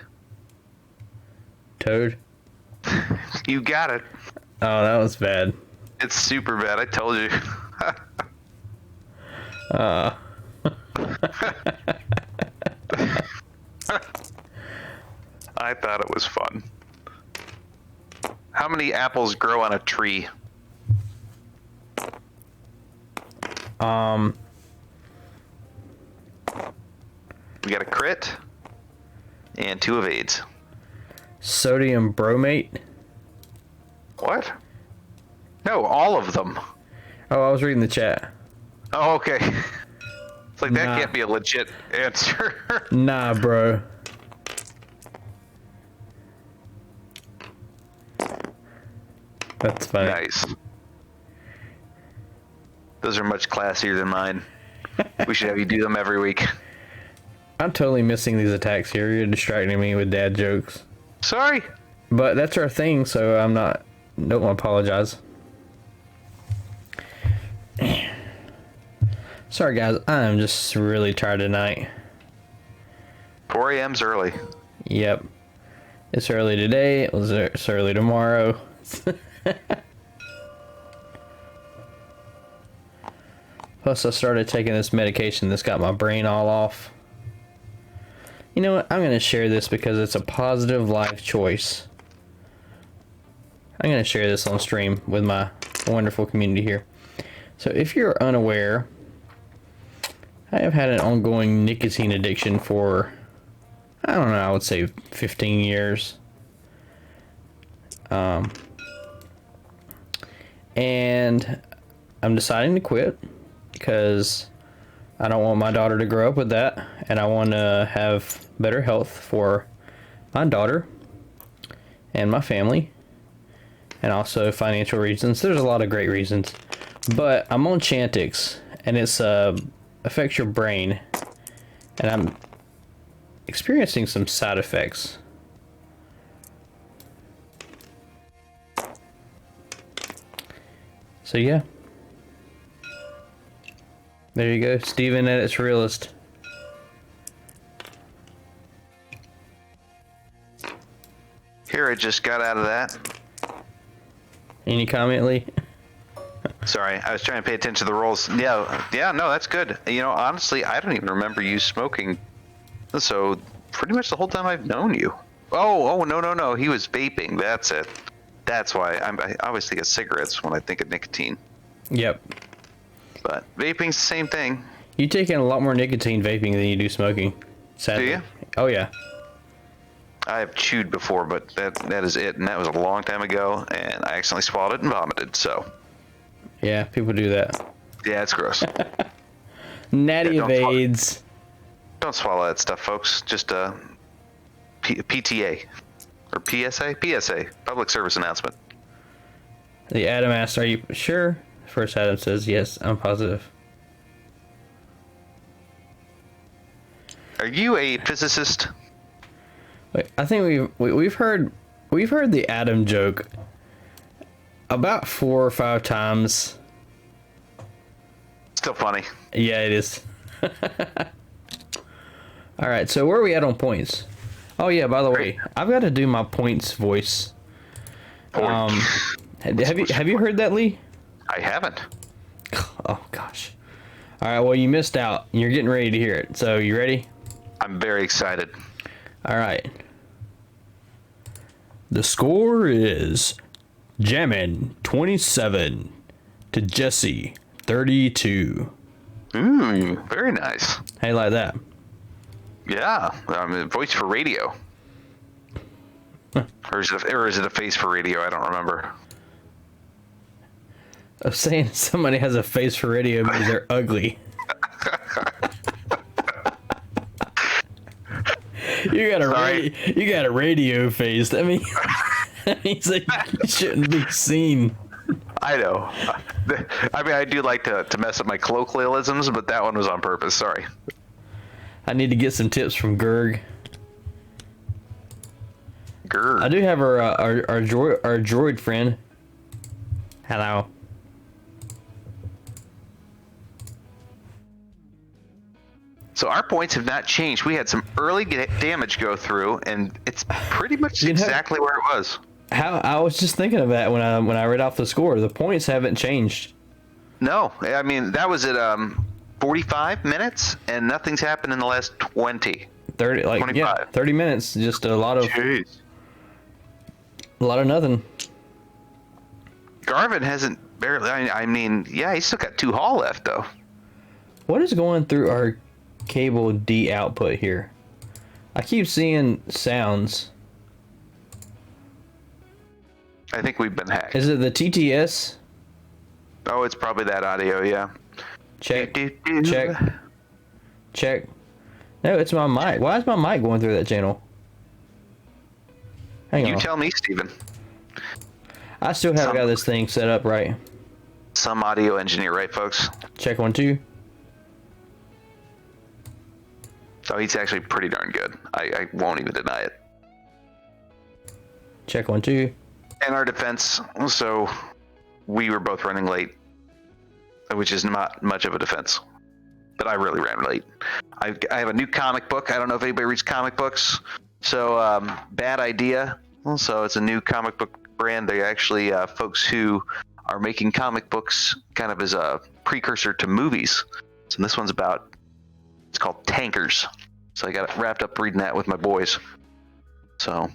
Toad. You got it. Oh, that was bad. It's super bad. I told you. I thought it was fun. How many apples grow on a tree? We got a crit and 2 evades. Sodium bromate. What? No, all of them. Oh, I was reading the chat. Oh, okay. It's like that Nah. can't be a legit answer. Nah, bro. That's funny. Nice. Those are much classier than mine. We should have you do them every week. I'm totally missing these attacks here. You're distracting me with dad jokes. Sorry. But that's our thing, so I'm not. Don't apologize. Sorry, guys. I'm just really tired tonight. 4 a.m.'s early. Yep. It's early today. It's early tomorrow. Plus, I started taking this medication that's got my brain all off. You know what? I'm going to share this because it's a positive life choice. I'm going to share this on stream with my wonderful community here. So if you're unaware, I have had an ongoing nicotine addiction for, I don't know, I would say 15 years. And I'm deciding to quit because I don't want my daughter to grow up with that, and I want to have better health for my daughter and my family, and also financial reasons. There's a lot of great reasons, but I'm on Chantix, and it's affects your brain, and I'm experiencing some side effects. So yeah. There you go, Steven at its realist. Here, I just got out of that. Any comment, Lee? Sorry, I was trying to pay attention to the rolls. Yeah, no, that's good. You know, honestly, I don't even remember you smoking. So, pretty much the whole time I've known you. Oh, no. He was vaping. That's it. That's why I always think of cigarettes when I think of nicotine. Yep. But vaping's the same thing. You take in a lot more nicotine vaping than you do smoking. Sadly. Do you? Oh yeah. I have chewed before, but that is it, and that was a long time ago, and I accidentally swallowed it and vomited, so. Yeah, people do that. Yeah, it's gross. Natty Yeah, evades. Don't swallow that stuff, folks. Just PTA. Or PSA? PSA. Public service announcement. The Adam asks, "Are you sure?" First Adam says, "Yes, I'm positive." Are you a physicist? Wait, I think we've heard the Adam joke about 4 or 5 times. Still funny. Yeah, it is. All right, so where are we at on points? Oh yeah, by the way, I've got to do my points voice. Have you heard that, Lee? I haven't. Oh gosh. All right, well you missed out. You're getting ready to hear it. So you ready? I'm very excited. All right. The score is Jammin 27 to Jesse 32. Ooh, very nice. How you like that? Yeah, voice for radio. Or is it a face for radio? I don't remember. I'm saying somebody has a face for radio means they're ugly. You got a radio face. That means that you shouldn't be seen. I know. I mean, I do like to mess up my colloquialisms, but that one was on purpose. Sorry. I need to get some tips from Gerg. Grr. I do have our droid friend. Hello. So our points have not changed. We had some early damage go through, and it's pretty much exactly where it was. How I was just thinking of that when I read off the score. The points haven't changed. No, I mean that was at 45 minutes, and nothing's happened in the last 20. 30, like 25. yeah, 30 minutes. Just a lot of nothing. Garvin hasn't barely. I mean, yeah, he's still got 2 hull left though. What is going through our cable D output here? I keep seeing sounds. I think we've been hacked. Is it the TTS? Oh, it's probably that audio, yeah. Check. No, it's my mic. Why is my mic going through that channel? Hang on. You tell me, Steven. I still haven't got this thing set up right. Some audio engineer, right, folks? Check 1 2. Oh, he's actually pretty darn good. I won't even deny it. Check 1 2. And our defense, so we were both running late, which is not much of a defense. But I really ran late. I have a new comic book. I don't know if anybody reads comic books. So, Bad Idea. So it's a new comic book brand. They're actually folks who are making comic books kind of as a precursor to movies. So this one's about, it's called Tankers. So I got wrapped up reading that with my boys. So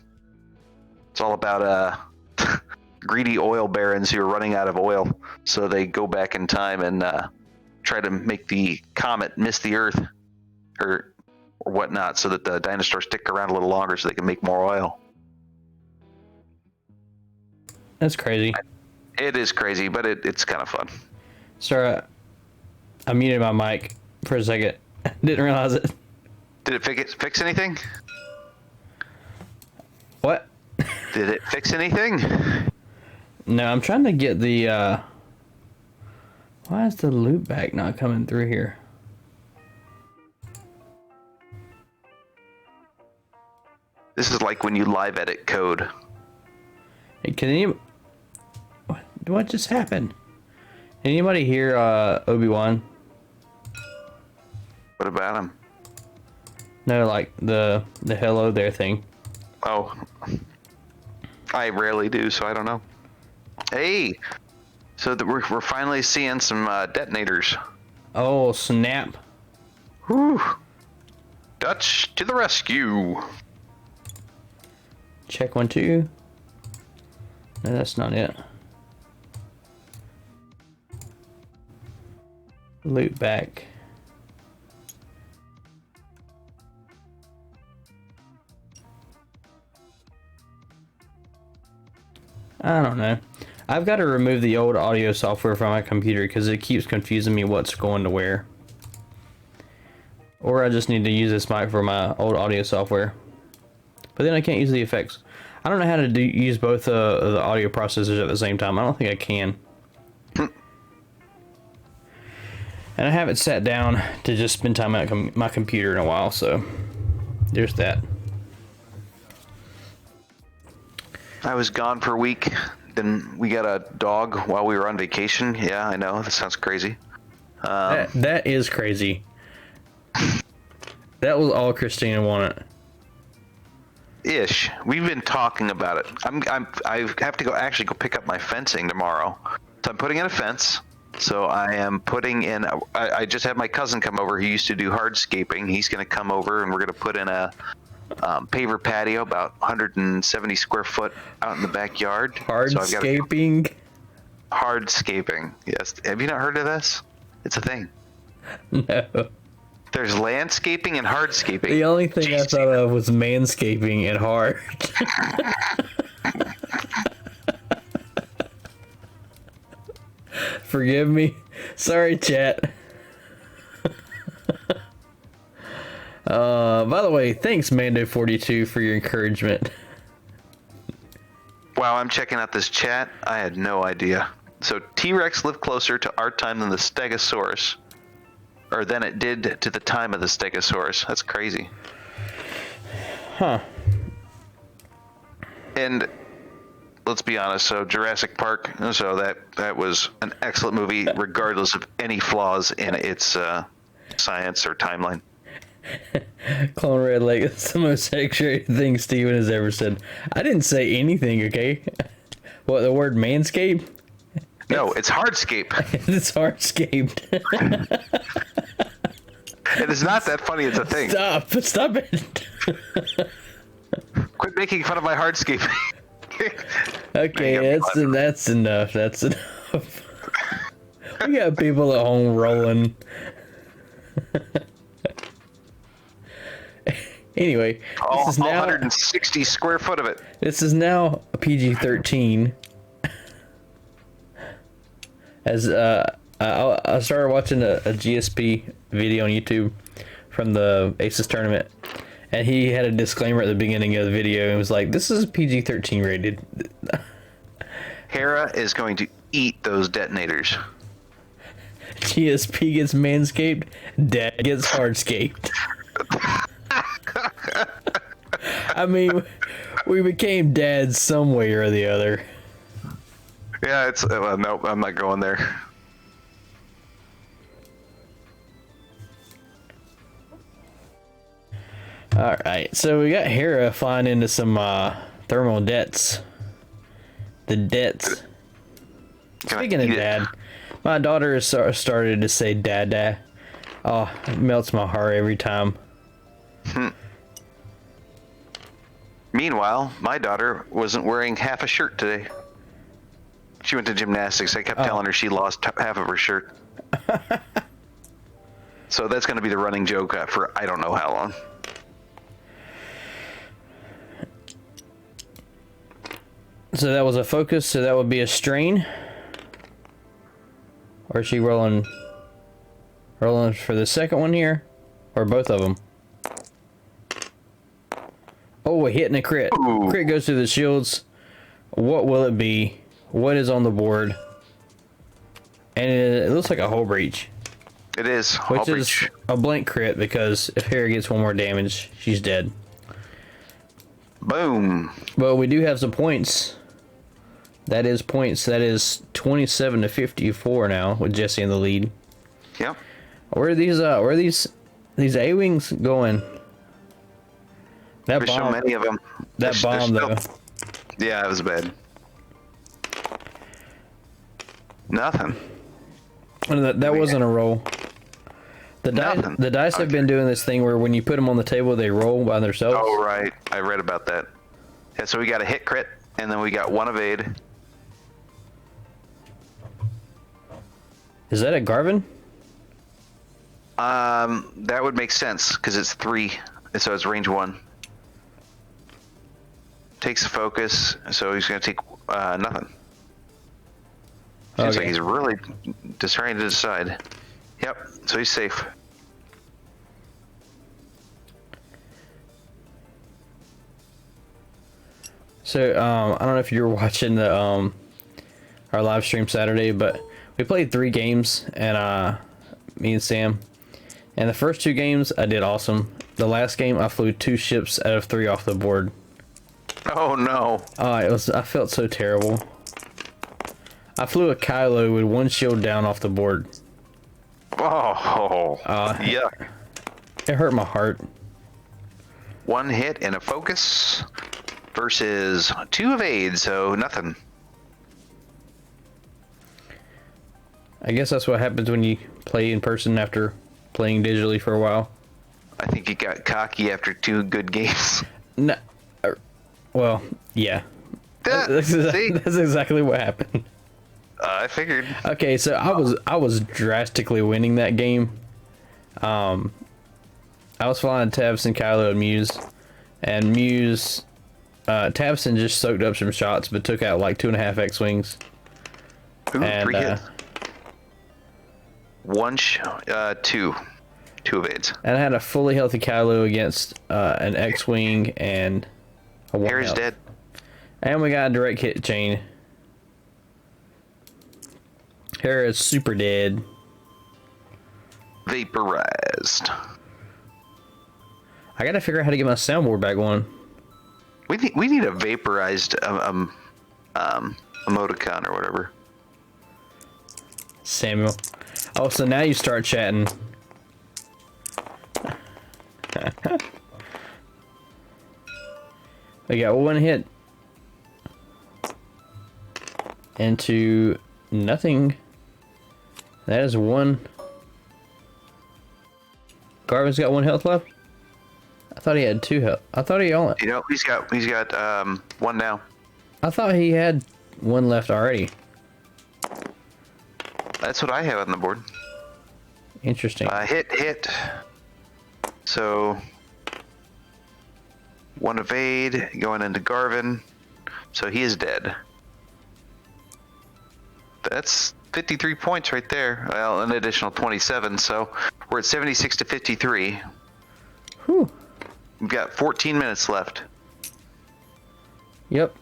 it's all about greedy oil barons who are running out of oil. So they go back in time and try to make the comet miss the Earth or whatnot, so that the dinosaurs stick around a little longer so they can make more oil. That's crazy. It is crazy, but it's kind of fun. Sorry, I muted my mic for a second. Didn't realize it. Did it fix anything? What? Did it fix anything? No, I'm trying to get the why is the loop back not coming through here? This is like when you live edit code. Hey, can any... What just happened? Anybody hear Obi-Wan? What about him? No, like the hello there thing. Oh, I rarely do, so I don't know. Hey, so we're finally seeing some detonators. Oh, snap. Whew. Dutch to the rescue. Check 1 2. No, that's not it. Loop back. I don't know. I've got to remove the old audio software from my computer because it keeps confusing me what's going to where. Or I just need to use this mic for my old audio software. But then I can't use the effects. I don't know how to use both the audio processors at the same time. I don't think I can. And I haven't sat down to just spend time at my computer in a while, so there's that. I was gone for a week. Then we got a dog while we were on vacation. Yeah, I know. That sounds crazy. That is crazy. That was all Christina wanted. Ish. We've been talking about it. I have to actually go pick up my fencing tomorrow. So I'm putting in a fence. So I am putting in. I just had my cousin come over. He used to do hardscaping. He's going to come over and we're going to put in a paver patio, about 170 square foot out in the backyard. Hardscaping? Hardscaping, yes. Have you not heard of this? It's a thing. No. There's landscaping and hardscaping. The only thing I thought of was manscaping and hard. Forgive me. Sorry, chat. By the way, thanks Mando42 for your encouragement. Wow, I'm checking out this chat. I had no idea. So T-Rex lived closer to our time than the Stegosaurus. Or than it did to the time of the Stegosaurus. That's crazy. Huh. And let's be honest. So Jurassic Park. So that was an excellent movie, regardless of any flaws in its science or timeline. Clone Red Lake is the most X-rated thing Steven has ever said. I didn't say anything, okay? What, the word manscape? No, it's hardscape. It's hardscaped. It is not that funny. It's a thing. Stop it. Quit making fun of my hardscape. Okay, that's enough. That's enough. We got people at home rolling. Anyway, all, this is now 160 square foot of it. This is now a PG-13. As I started watching a GSP video on YouTube from the Aces tournament, and he had a disclaimer at the beginning of the video and was like, "This is PG-13 rated." Hera is going to eat those detonators. GSP gets manscaped, Dad gets hardscaped. I mean, we became dads some way or the other. Yeah, it's no, I'm not going there. All right, so we got Hera flying into some thermal debts. The debts. Speaking of dad, my daughter has started to say "dada." Oh, it melts my heart every time. Meanwhile, my daughter wasn't wearing half a shirt today. She went to gymnastics. I kept telling her she lost half of her shirt. So that's going to be the running joke for I don't know how long. So that was a focus, so that would be a strain. Or is she rolling for the second one here? Or both of them? Oh, a hit and a crit. Ooh. Crit goes through the shields. What will it be? What is on the board? And it looks like a hull breach. It is. Which is a blank crit because if Hera gets one more damage, she's dead. Boom. Well, we do have some points. That is points. That is 27 to 54 now with Jesse in the lead. Yep. Where are these A-wings going? That There's so many of them. That bomb though. Yeah, it was bad. Nothing. That wasn't a roll. The dice have been doing this thing where when you put them on the table, they roll by themselves. Oh, right. I read about that. Yeah, so we got a hit crit, and then we got one evade. Is that a Garvin? That would make sense, because it's 3, so it's range 1. Takes the focus, so he's going to take nothing. Seems like he's really just trying to decide. Yep, so he's safe. So, I don't know if you were watching the our live stream Saturday, but we played 3 games, and me and Sam. And the first 2 games, I did awesome. The last game, I flew 2 ships out of 3 off the board. Oh no! I felt so terrible. I flew a Kylo with 1 shield down off the board. Oh, yeah. It hurt my heart. 1 hit and a focus versus 2 evade, so nothing. I guess that's what happens when you play in person after playing digitally for a while. I think he got cocky after 2 good games. No, well, yeah. That's exactly what happened. I figured. Okay, so I was drastically winning that game. I was flying Tabson, Kylo, and Muse, Tabson just soaked up some shots, but took out like 2.5 X-wings. Ooh, and 3 hits. 2 evades. And I had a fully healthy Kylo against an X-wing and a 1 Hera's health. dead. And we got a direct hit chain. Hera is super dead. Vaporized. I gotta figure out how to get my soundboard back on. we need a vaporized emoticon or whatever. Samuel. Oh, so now you start chatting. We got one hit into nothing. That is one. Garvin's got one health left. I thought he had 2 health. I thought he only. He's got one now. I thought he had 1 left already. That's what I have on the board. Interesting. Hit. So 1 evade going into Garvin. So he is dead. That's 53 points right there. Well, an additional 27. So we're at 76 to 53. Whew. We've got 14 minutes left. Yep.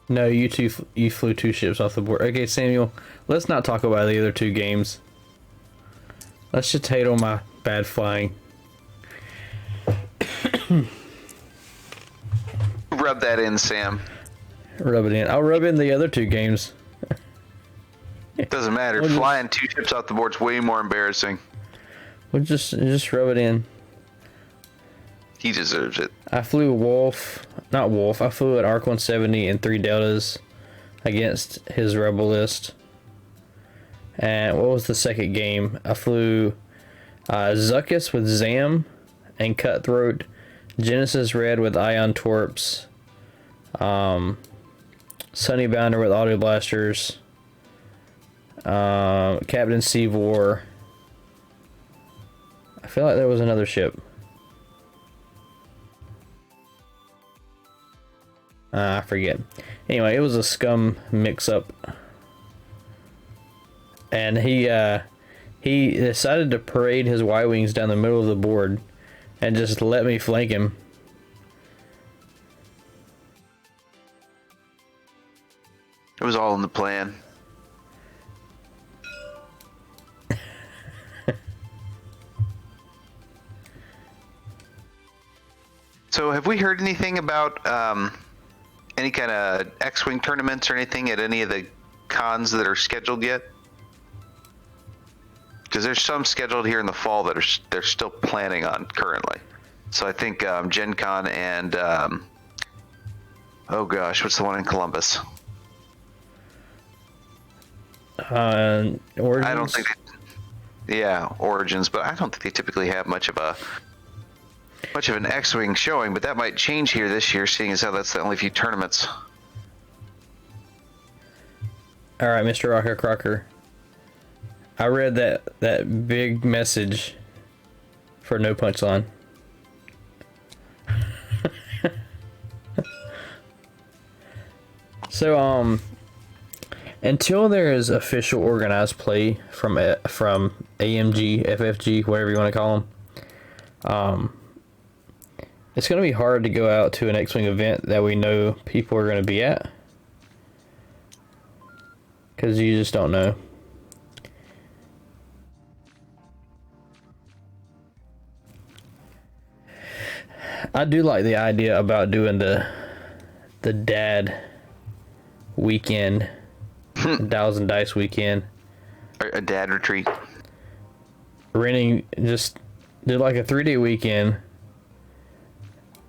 No, you flew 2 ships off the board. Okay, Samuel, let's not talk about the other 2 games. Let's just hate on my bad flying. Rub that in, Sam. Rub it in. I'll rub in the other 2 games. It doesn't matter. We'll Flying 2 ships off the board's way more embarrassing. We'll just rub it in. He deserves it. I flew I flew at Arc 170 and 3 Deltas against his rebel list. And what was the second game? I flew Zuckus with Zam and Cutthroat, Genesis Red with Ion Torps, Sunny Bounder with Auto Blasters, Captain Seavor. I feel like there was another ship. I forget. Anyway, it was a scum mix-up, and he decided to parade his Y-wings down the middle of the board, and just let me flank him. It was all in the plan. So, have we heard anything about any kind of X-wing tournaments or anything at any of the cons that are scheduled yet? Because there's some scheduled here in the fall that they're still planning on currently. So I think Gen Con and oh gosh, what's the one in Columbus? Origins? I don't think Origins, but I don't think they typically have much of an X-wing showing, but that might change here this year, seeing as how that's the only few tournaments. All right, Mr. Rocker Crocker. I read that big message for no punchline. So until there is official organized play from AMG, FFG, whatever you want to call them, it's going to be hard to go out to an X-Wing event that we know people are going to be at, because you just don't know. I do like the idea about doing the dad weekend, Thousand Dice weekend. A dad retreat. Just do like a 3-day weekend.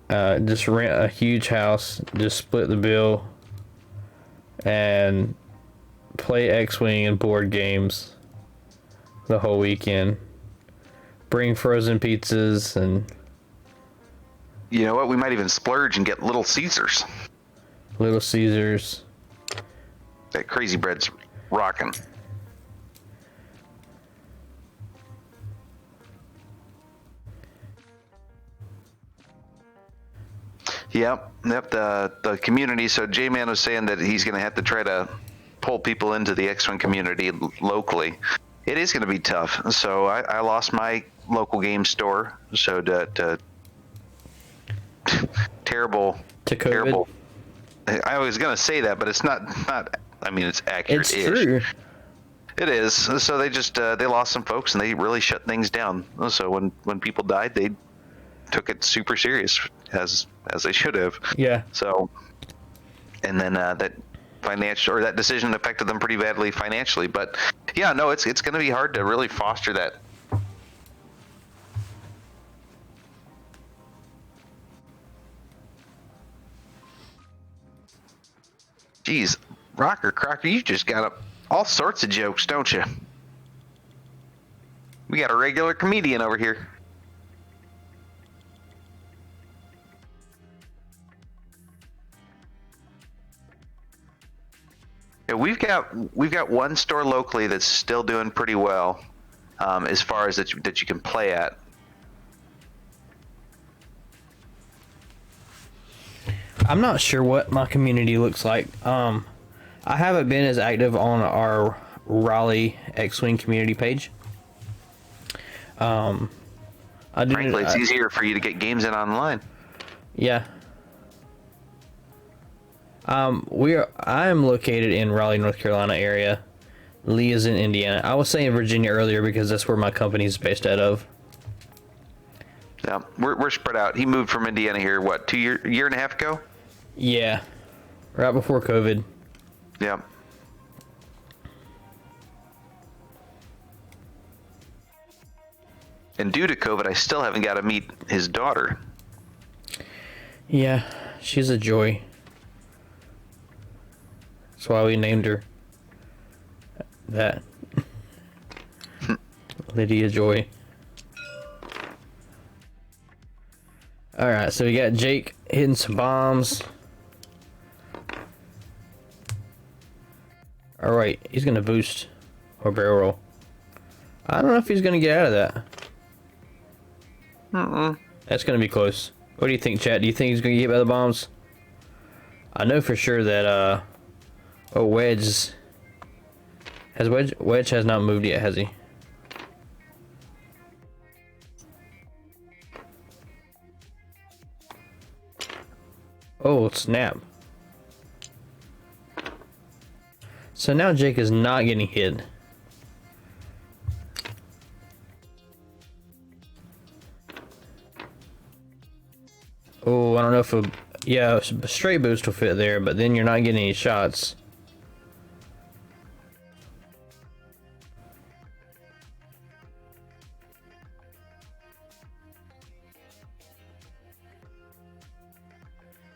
Just rent a huge house, just split the bill, and play X-Wing and board games the whole weekend. Bring frozen pizzas and... You know what? We might even splurge and get Little Caesars. Little Caesars. That Crazy Bread's rocking. Yep. The community. So J-Man was saying that he's going to have to try to pull people into the X-Wing community locally. It is going to be tough. So I lost my local game store. So to terrible. I was going to say that, but it's not. I mean, it's accurate. It's true. It is. So they just they lost some folks and they really shut things down. So when people died, they took it super serious as they should have. Yeah. So, and then that financial or that decision affected them pretty badly financially. But yeah, no, it's going to be hard to really foster that. Geez, Rocker Crocker, you just got all sorts of jokes, don't you? We got a regular comedian over here. Yeah, we've got one store locally that's still doing pretty well, as far as that you can play at. I'm not sure what my community looks like. I haven't been as active on our Raleigh X-Wing community page. Frankly, it's easier for you to get games in online. Yeah. I am located in Raleigh, North Carolina area. Lee is in Indiana. I was saying Virginia earlier because that's where my company is based out of. Yeah, we're spread out. He moved from Indiana here, what, year and a half ago? Yeah, right before COVID. Yeah. And due to COVID, I still haven't got to meet his daughter. Yeah, she's a joy. That's why we named her that. Lydia Joy. Alright, so we got Jake hitting some bombs. Alright, he's gonna boost or barrel roll. I don't know if he's gonna get out of that. That's gonna be close. What do you think, chat? Do you think he's gonna get by the bombs? I know for sure that Wedge has not moved yet, has he? Oh, snap. So now Jake is not getting hit. Oh, I don't know if a straight boost will fit there, but then you're not getting any shots.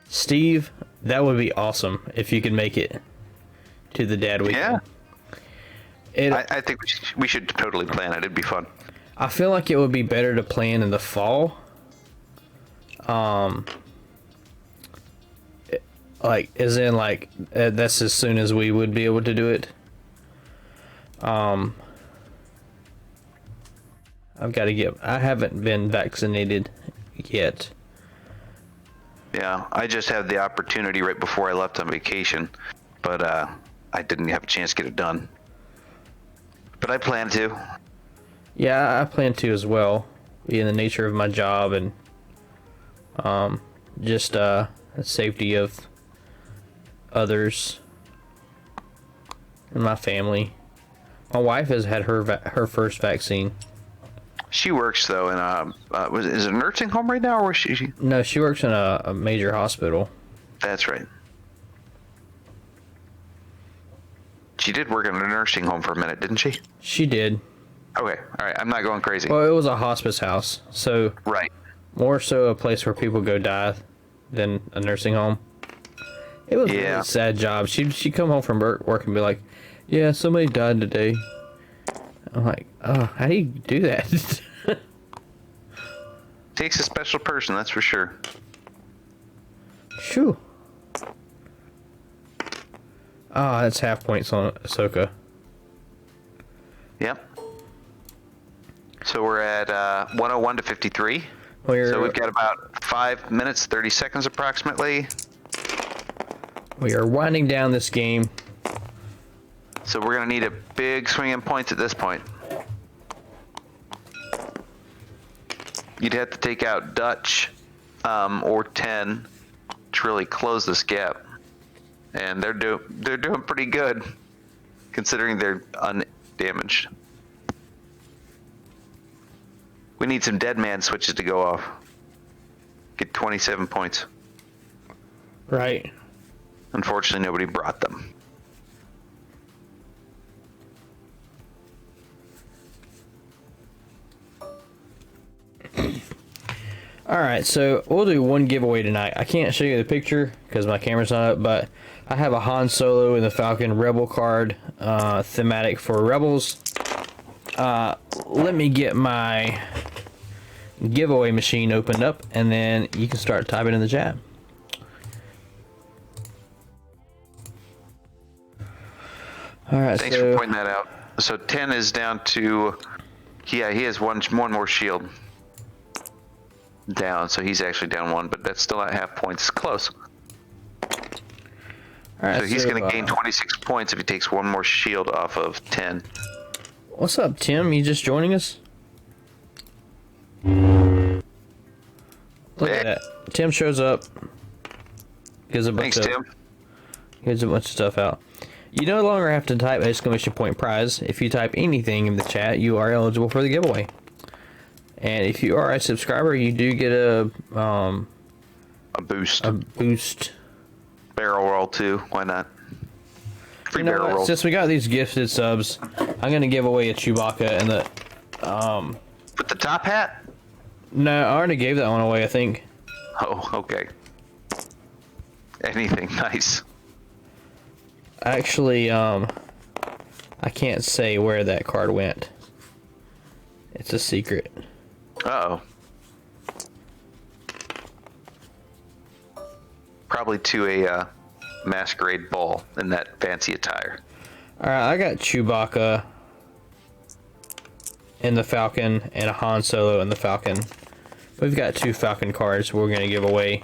Steve, that would be awesome if you could make it to the dad weekend. Yeah. I think we should totally plan it. It'd be fun. I feel like it would be better to plan in the fall. That's as soon as we would be able to do it. I haven't been vaccinated yet. Yeah, I just had the opportunity right before I left on vacation, but I didn't have a chance to get it done. But I plan to. Yeah, I plan to as well, in the nature of my job and just the safety of others and my family. My wife has had her first vaccine. She works though in is it a nursing home right now, or was she? No, she works in a major hospital. That's right. She did work in a nursing home for a minute, didn't she? She did. Okay, all right. I'm not going crazy. Well, it was a hospice house, so right. More so a place where people go die than a nursing home. It was a really sad job. She'd come home from work and be like, "Yeah, somebody died today." I'm like, "Oh, how do you do that?" Takes a special person, that's for sure. Shoo. Ah, that's half points on Ahsoka. Yep. So we're at 101 to 53. So we've got about 5 minutes, 30 seconds approximately. We are winding down this game. So we're going to need a big swing in points at this point. You'd have to take out Dutch or 10 to really close this gap. And they're doing pretty good, considering they're damaged. We need some dead man switches to go off. Get 27 points. Right. Unfortunately, nobody brought them. All right, so we'll do one giveaway tonight. I can't show you the picture because my camera's not up, but I have a Han Solo and the Falcon Rebel card thematic for Rebels. Let me get my giveaway machine opened up, and then you can start typing in the chat. All right, Thanks for pointing that out. So 10 is down to, yeah, he has one more shield down, so he's actually down 1, but that's still not half points. Close. All right, so he's going to gain 26 points if he takes one more shield off of 10. What's up, Tim? You just joining us? Look at that. Tim shows up. Gives a bunch Tim. Gives a bunch of stuff out. You no longer have to type exclamation point prize. If you type anything in the chat, you are eligible for the giveaway. And if you are a subscriber, you do get a boost. A boost. Barrel roll too. Why not? Free barrel roll. Since we got these gifted subs, I'm gonna give away a Chewbacca and the With the top hat? No, I already gave that one away, I think. Oh, okay. Anything nice. Actually, I can't say where that card went. It's a secret. Uh-oh. Probably to a masquerade ball in that fancy attire. Alright, I got Chewbacca and the Falcon and a Han Solo and the Falcon. We've got 2 Falcon cards we're going to give away.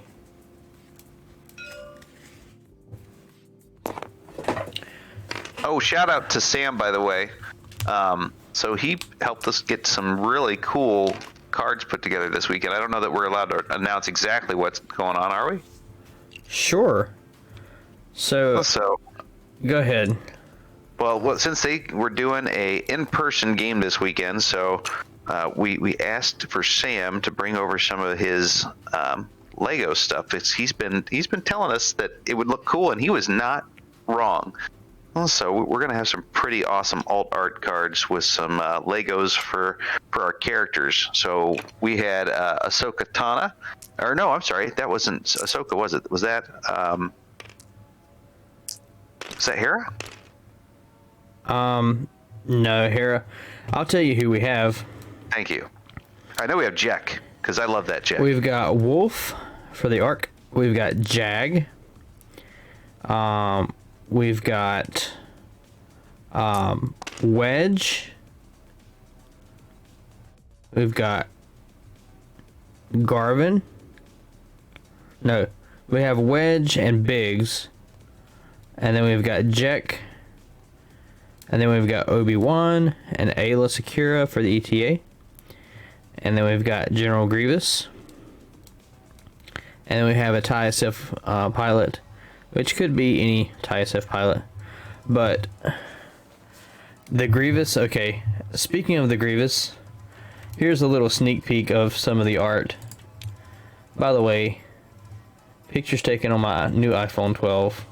Oh, shout out to Sam, by the way. So he helped us get some really cool cards put together this weekend. I don't know that we're allowed to announce exactly what's going on, are we? Sure. So go ahead. Well, since they were doing a in-person game this weekend, so we asked for Sam to bring over some of his Lego stuff. He's been telling us that it would look cool, and he was not wrong. Also, we're going to have some pretty awesome alt art cards with some Legos for our characters. So we had Ahsoka Tana, or no, I'm sorry, that wasn't Ahsoka, was it? Was that Hera? No, Hera. I'll tell you who we have. Thank you. I know we have Jack, because I love that Jack. We've got Wolf for the Ark. We've got Jag. We've got Wedge. We've got Garvin. No, we have Wedge and Biggs. And then we've got Jack. And then we've got Obi-Wan and Ayla Secura for the ETA. And then we've got General Grievous. And then we have a TIE-SF pilot, which could be any TIE-SF pilot. But the Grievous, okay, speaking of the Grievous, here's a little sneak peek of some of the art. By the way, pictures taken on my new iPhone 12.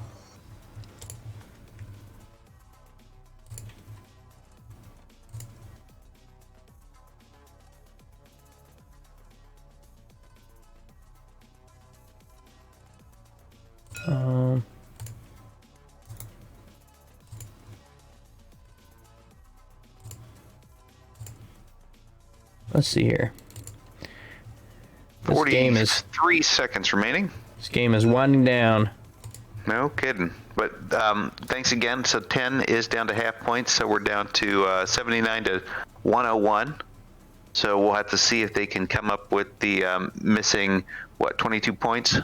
Let's see here. This game is 3 seconds remaining. This game is winding down. No kidding. But thanks again. So 10 is down to half points. So we're down to 79 to 101. So we'll have to see if they can come up with the missing, 22 points?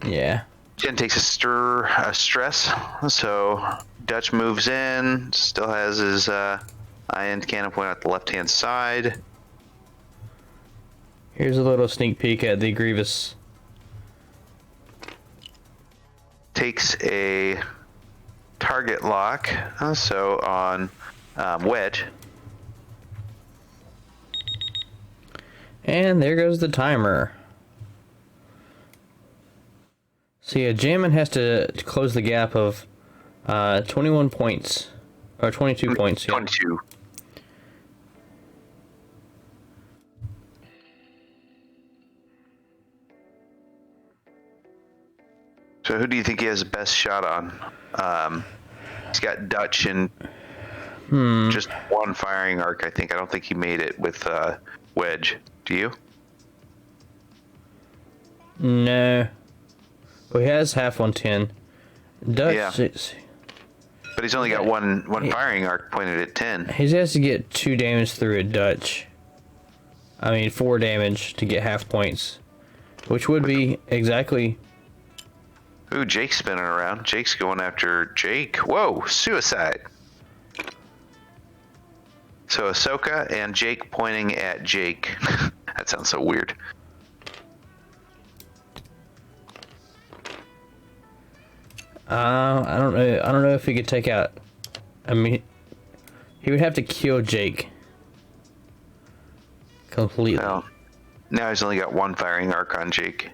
Yeah. Jen takes a stress. So Dutch moves in. Still has his ion cannon point at the left-hand side. Here's a little sneak peek at the Grievous. Takes a target lock. So on wedge. And there goes the timer. So yeah, Jammin has to close the gap of 21 points. Or 22 points, yeah. 22. So who do you think he has the best shot on? He's got Dutch and just one firing arc, I think. I don't think he made it with wedge. Do you? No. Well, he has half 110. Dutch, Yeah. But he's only got one firing arc pointed at 10. he has to get 2 damage through a Dutch. I mean, 4 damage to get half points. Which would be exactly... Ooh, Jake's spinning around. Jake's going after Jake. Whoa, suicide. So Ahsoka and Jake pointing at Jake. That sounds so weird. I don't know. I don't know if he could take out... I mean, he would have to kill Jake. Completely. Well, now he's only got one firing arc on Jake.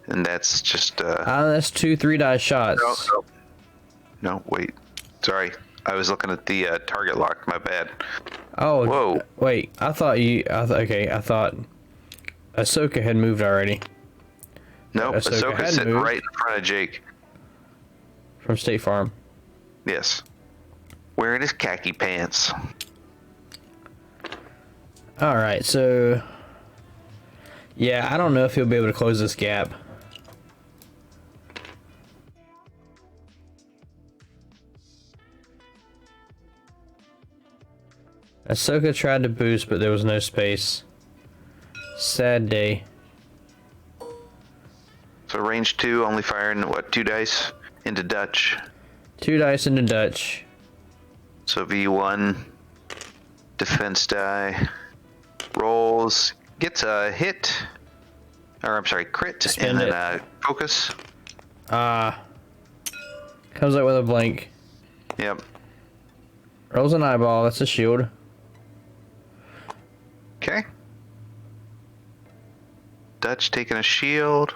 And that's just... That's 2 3-die shots. No, wait. Sorry. I was looking at the target lock. My bad. Oh, whoa. Wait, I thought Ahsoka had moved already. Nope, Ahsoka's sitting right in front of Jake. From State Farm. Yes. Wearing his khaki pants. Alright, so... Yeah, I don't know if he'll be able to close this gap. Ahsoka tried to boost, but there was no space. Sad day. So range 2, only firing, what, 2 dice into Dutch. 2 dice into Dutch. So V1, defense die, rolls, gets a hit, or I'm sorry, crit, Spend and then focus. Comes out with a blank. Yep. Rolls an eyeball, that's a shield. Okay. Dutch taking a shield.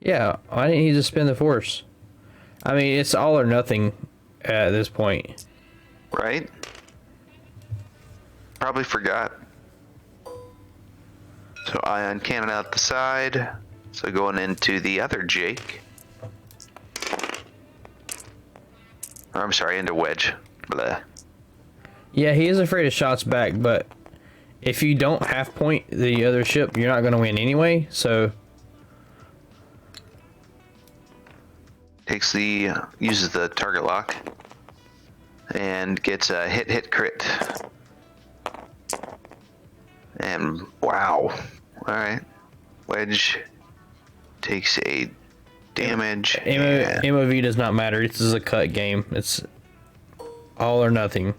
Yeah, why didn't he just spin the force? I mean, it's all or nothing at this point. Right? Probably forgot. So ion cannon out the side. So going into the other Jake. Or I'm sorry, into wedge. Blah. Yeah, he is afraid of shots back, but if you don't half point the other ship, you're not going to win anyway, so... uses the target lock. And gets a hit crit. And wow. Alright. Wedge takes a damage. MOV does not matter. This is a cut game. It's all or nothing.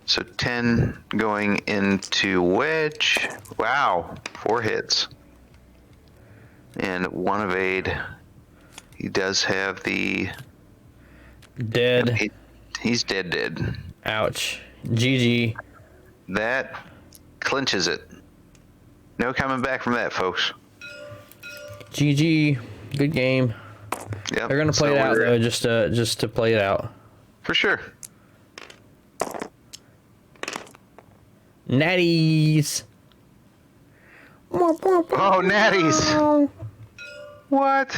So 10 going into wedge. Wow. 4 hits. And 1 evade. He does have the... Dead. He's dead. Ouch. GG. That clinches it. No coming back from that, folks. GG. Good game. Yep. They're gonna play it out though, just to play it out. For sure. Natties. Oh, natties. What?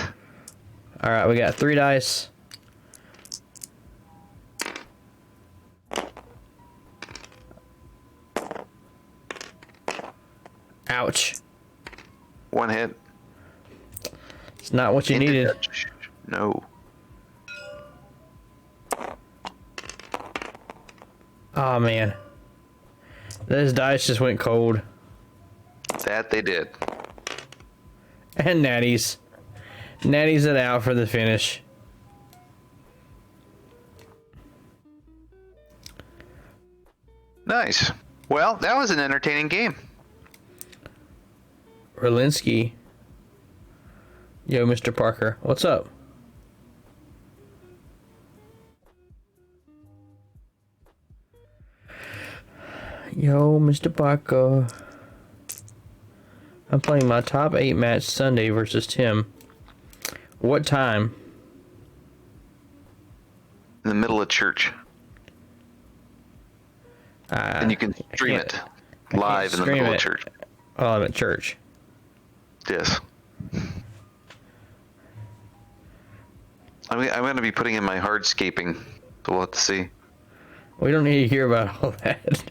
All right, we got 3 dice. Ouch. 1 hit. It's not what you needed. No. Oh man. Those dice just went cold. That they did. And Natties. Natties it out for the finish. Nice. Well, that was an entertaining game. Orlinsky. Yo, Mr. Parker, what's up? Yo, Mr. Parker. I'm playing my top 8 match Sunday versus Tim. What time? In the middle of church. And you can stream it live in the middle of church. Oh, I'm at church. Yes. I'm going to be putting in my hardscaping, so we'll have to see. We don't need to hear about all that.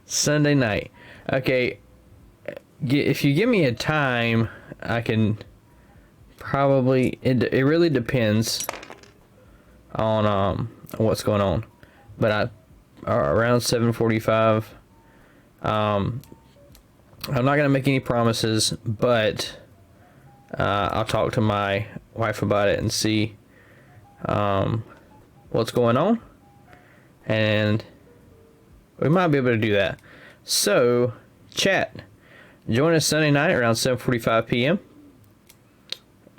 Sunday night. Okay. If you give me a time, I can probably... It really depends on what's going on. But around 7:45. I'm not going to make any promises, but I'll talk to my wife about it and see what's going on. And we might be able to do that. So, chat. Join us Sunday night around 7:45 p.m.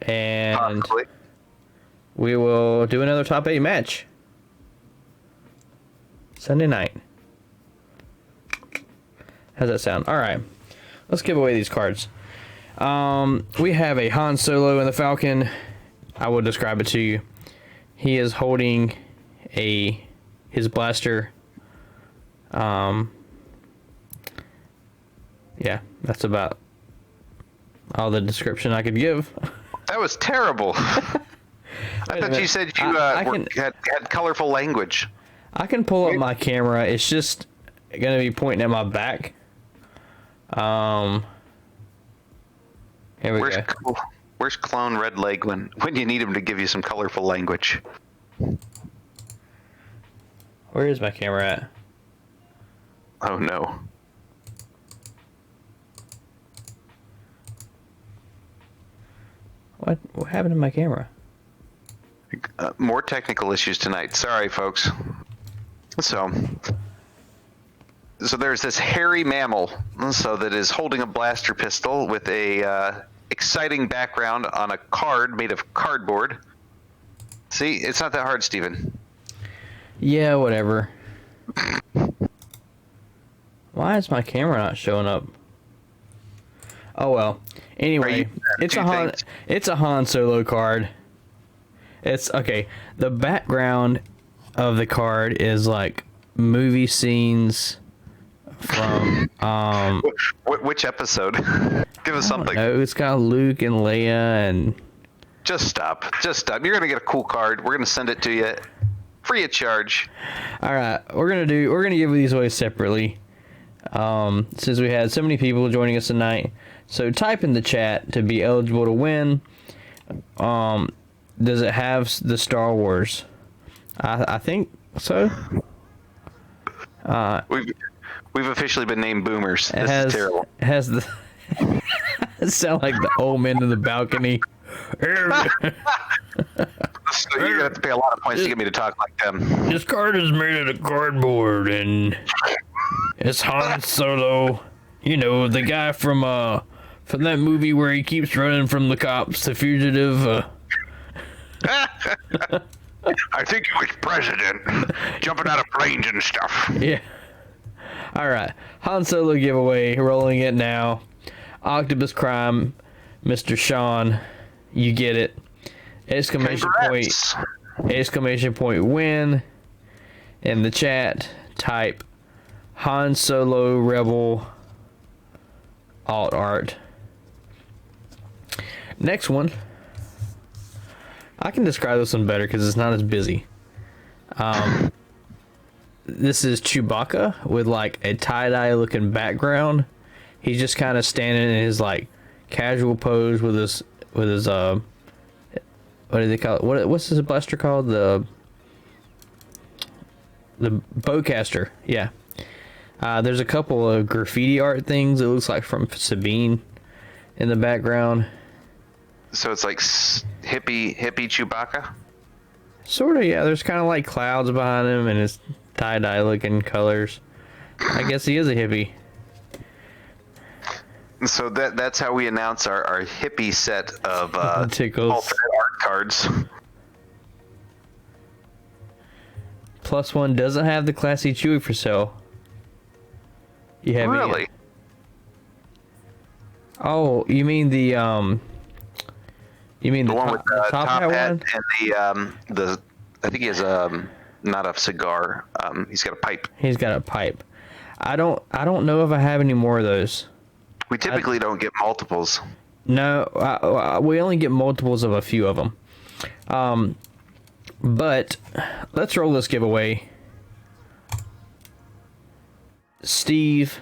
And Possibly. we will do another top 8 match. Sunday night. How's that sound? Alright. Let's give away these cards. We have a Han Solo in the Falcon. I will describe it to you. He is holding his blaster. Yeah, that's about all the description I could give. That was terrible. I thought you said you had colorful language. I can pull up my camera. It's just gonna be pointing at my back. Here we go. Where's Clone Red Leg when you need him to give you some colorful language? Where is my camera at? Oh no. What happened to my camera? More technical issues tonight. Sorry, folks. So there's this hairy mammal, that is holding a blaster pistol with a exciting background on a card made of cardboard. See, it's not that hard, Steven. Yeah, whatever. Why is my camera not showing up? Oh well. Anyway, it's a Han Solo card. It's okay. The background of the card is like movie scenes from which episode? Give us something. No, it's got Luke and Leia and Just stop. You're gonna get a cool card. We're gonna send it to you free of charge. All right, we're gonna give these away separately. Since we had so many people joining us tonight, so type in the chat to be eligible to win. Does it have the Star Wars? I think so. We've officially been named boomers. This is terrible. It has the it sound like the old man in the balcony. So you're gonna have to pay a lot of points to get me to talk like them. This card is made out of cardboard, and it's Han Solo. You know, the guy from that movie where he keeps running from the cops, The Fugitive. I think he was president, jumping out of planes and stuff. Yeah. All right, Han Solo giveaway, rolling it now. Octopus Crime, Mr. Sean, you get it. Exclamation Congrats. point win. In the chat, type Han Solo Rebel alt art. Next one. I can describe this one better because it's not as busy. This is Chewbacca with like a tie-dye looking background. He's just kind of standing in his like casual pose with his what do they call it? What's this blaster called? The bowcaster. Yeah. There's a couple of graffiti art things. It looks like from Sabine in the background. So it's like hippie Chewbacca? Sort of, yeah. There's kind of like clouds behind him and his tie-dye looking colors. I guess he is a hippie. So that's how we announce our hippie set of Tickles. alternate art cards. +1 doesn't have the classy Chewy for sale. You have Really? Oh, you mean the The one with the top hat one? and the I think he has not a cigar. He's got a pipe. He's got a pipe. I don't know if I have any more of those. We typically don't get multiples. No, we only get multiples of a few of them. But let's roll this giveaway. Steve,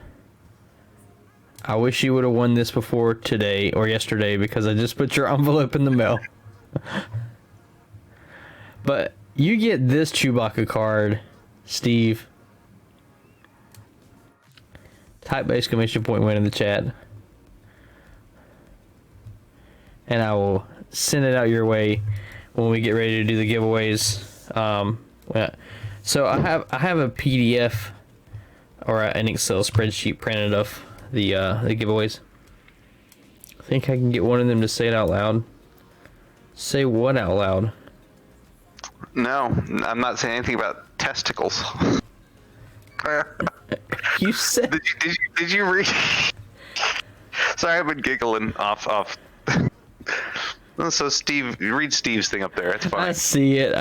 I wish you would have won this before today or yesterday because I just put your envelope in the mail. But you get this Chewbacca card, Steve. Type exclamation point win in the chat. And I will send it out your way when we get ready to do the giveaways. So I have a PDF or an Excel spreadsheet printed of the giveaways. I think I can get one of them to say it out loud. Say what out loud? No, I'm not saying anything about testicles. You said. Did you read? Sorry, I've been giggling off. So Steve, read Steve's thing up there. It's fine. I see it.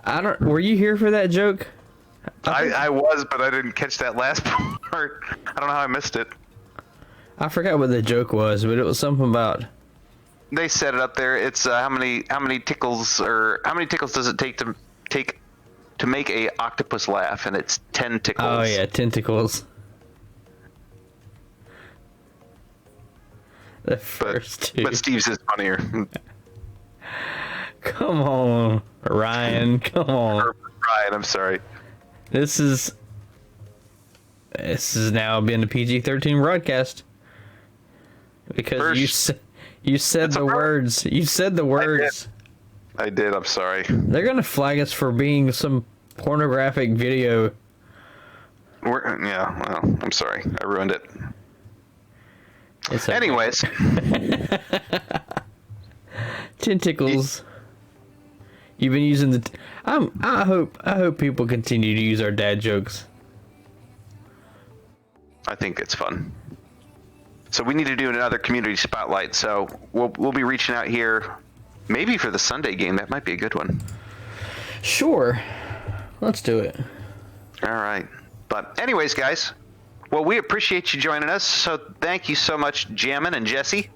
I don't. Were you here for that joke? I was, but I didn't catch that last part. I don't know how I missed it. I forgot what the joke was, but it was something about. They said it up there. It's how many tickles does it take to make a octopus laugh, and it's 10 tickles. Oh yeah, tentacles. The first two. But Steve's is funnier. Come on, Ryan. Come on. Ryan, I'm sorry. This is now been a PG-13 broadcast because you said the words. You said the words. I did. I'm sorry. They're gonna flag us for being some pornographic video. Yeah. Well, I'm sorry. I ruined it. It's okay. Anyways, tentacles. You've been using the. I hope people continue to use our dad jokes. I think it's fun. So we need to do another community spotlight. So we'll be reaching out here, maybe for the Sunday game. That might be a good one. Sure, let's do it. All right. But anyways, guys, well, we appreciate you joining us. So thank you so much, Jammin and Jesse.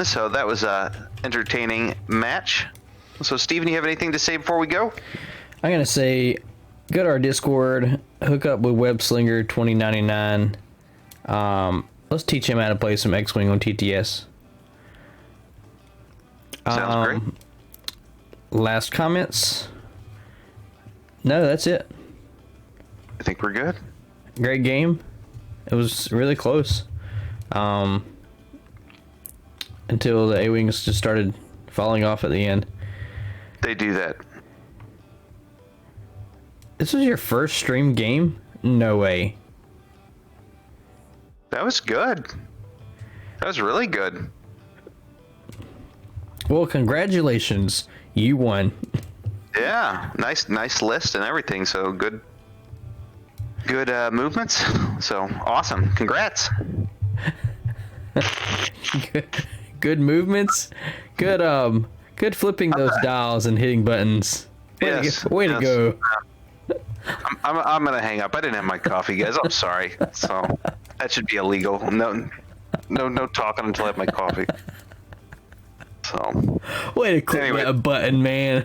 So that was a entertaining match. So Steven, you have anything to say before we go? I'm gonna say, go to our Discord, hook up with Webslinger 2099. Let's teach him how to play some X-Wing on TTS. Sounds great. Last comments? No, that's it. I think we're good. Great game. It was really close. Until the A-Wings just started falling off at the end. They do that. This was your first stream game? No way. That was good. That was really good. Well, congratulations. You won. Yeah, nice list and everything. So good movements. So awesome. Congrats. Good movements. Good flipping those dials and hitting buttons. Way to go. I'm gonna hang up. I didn't have my coffee, guys. I'm sorry. So that should be illegal. No talking until I have my coffee. So way to click that button, man.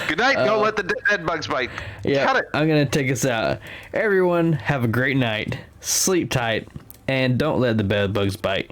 Good night. Don't let the dead bugs bite. Yeah, Cut it. I'm gonna take us out. Everyone, have a great night. Sleep tight, and don't let the bed bugs bite.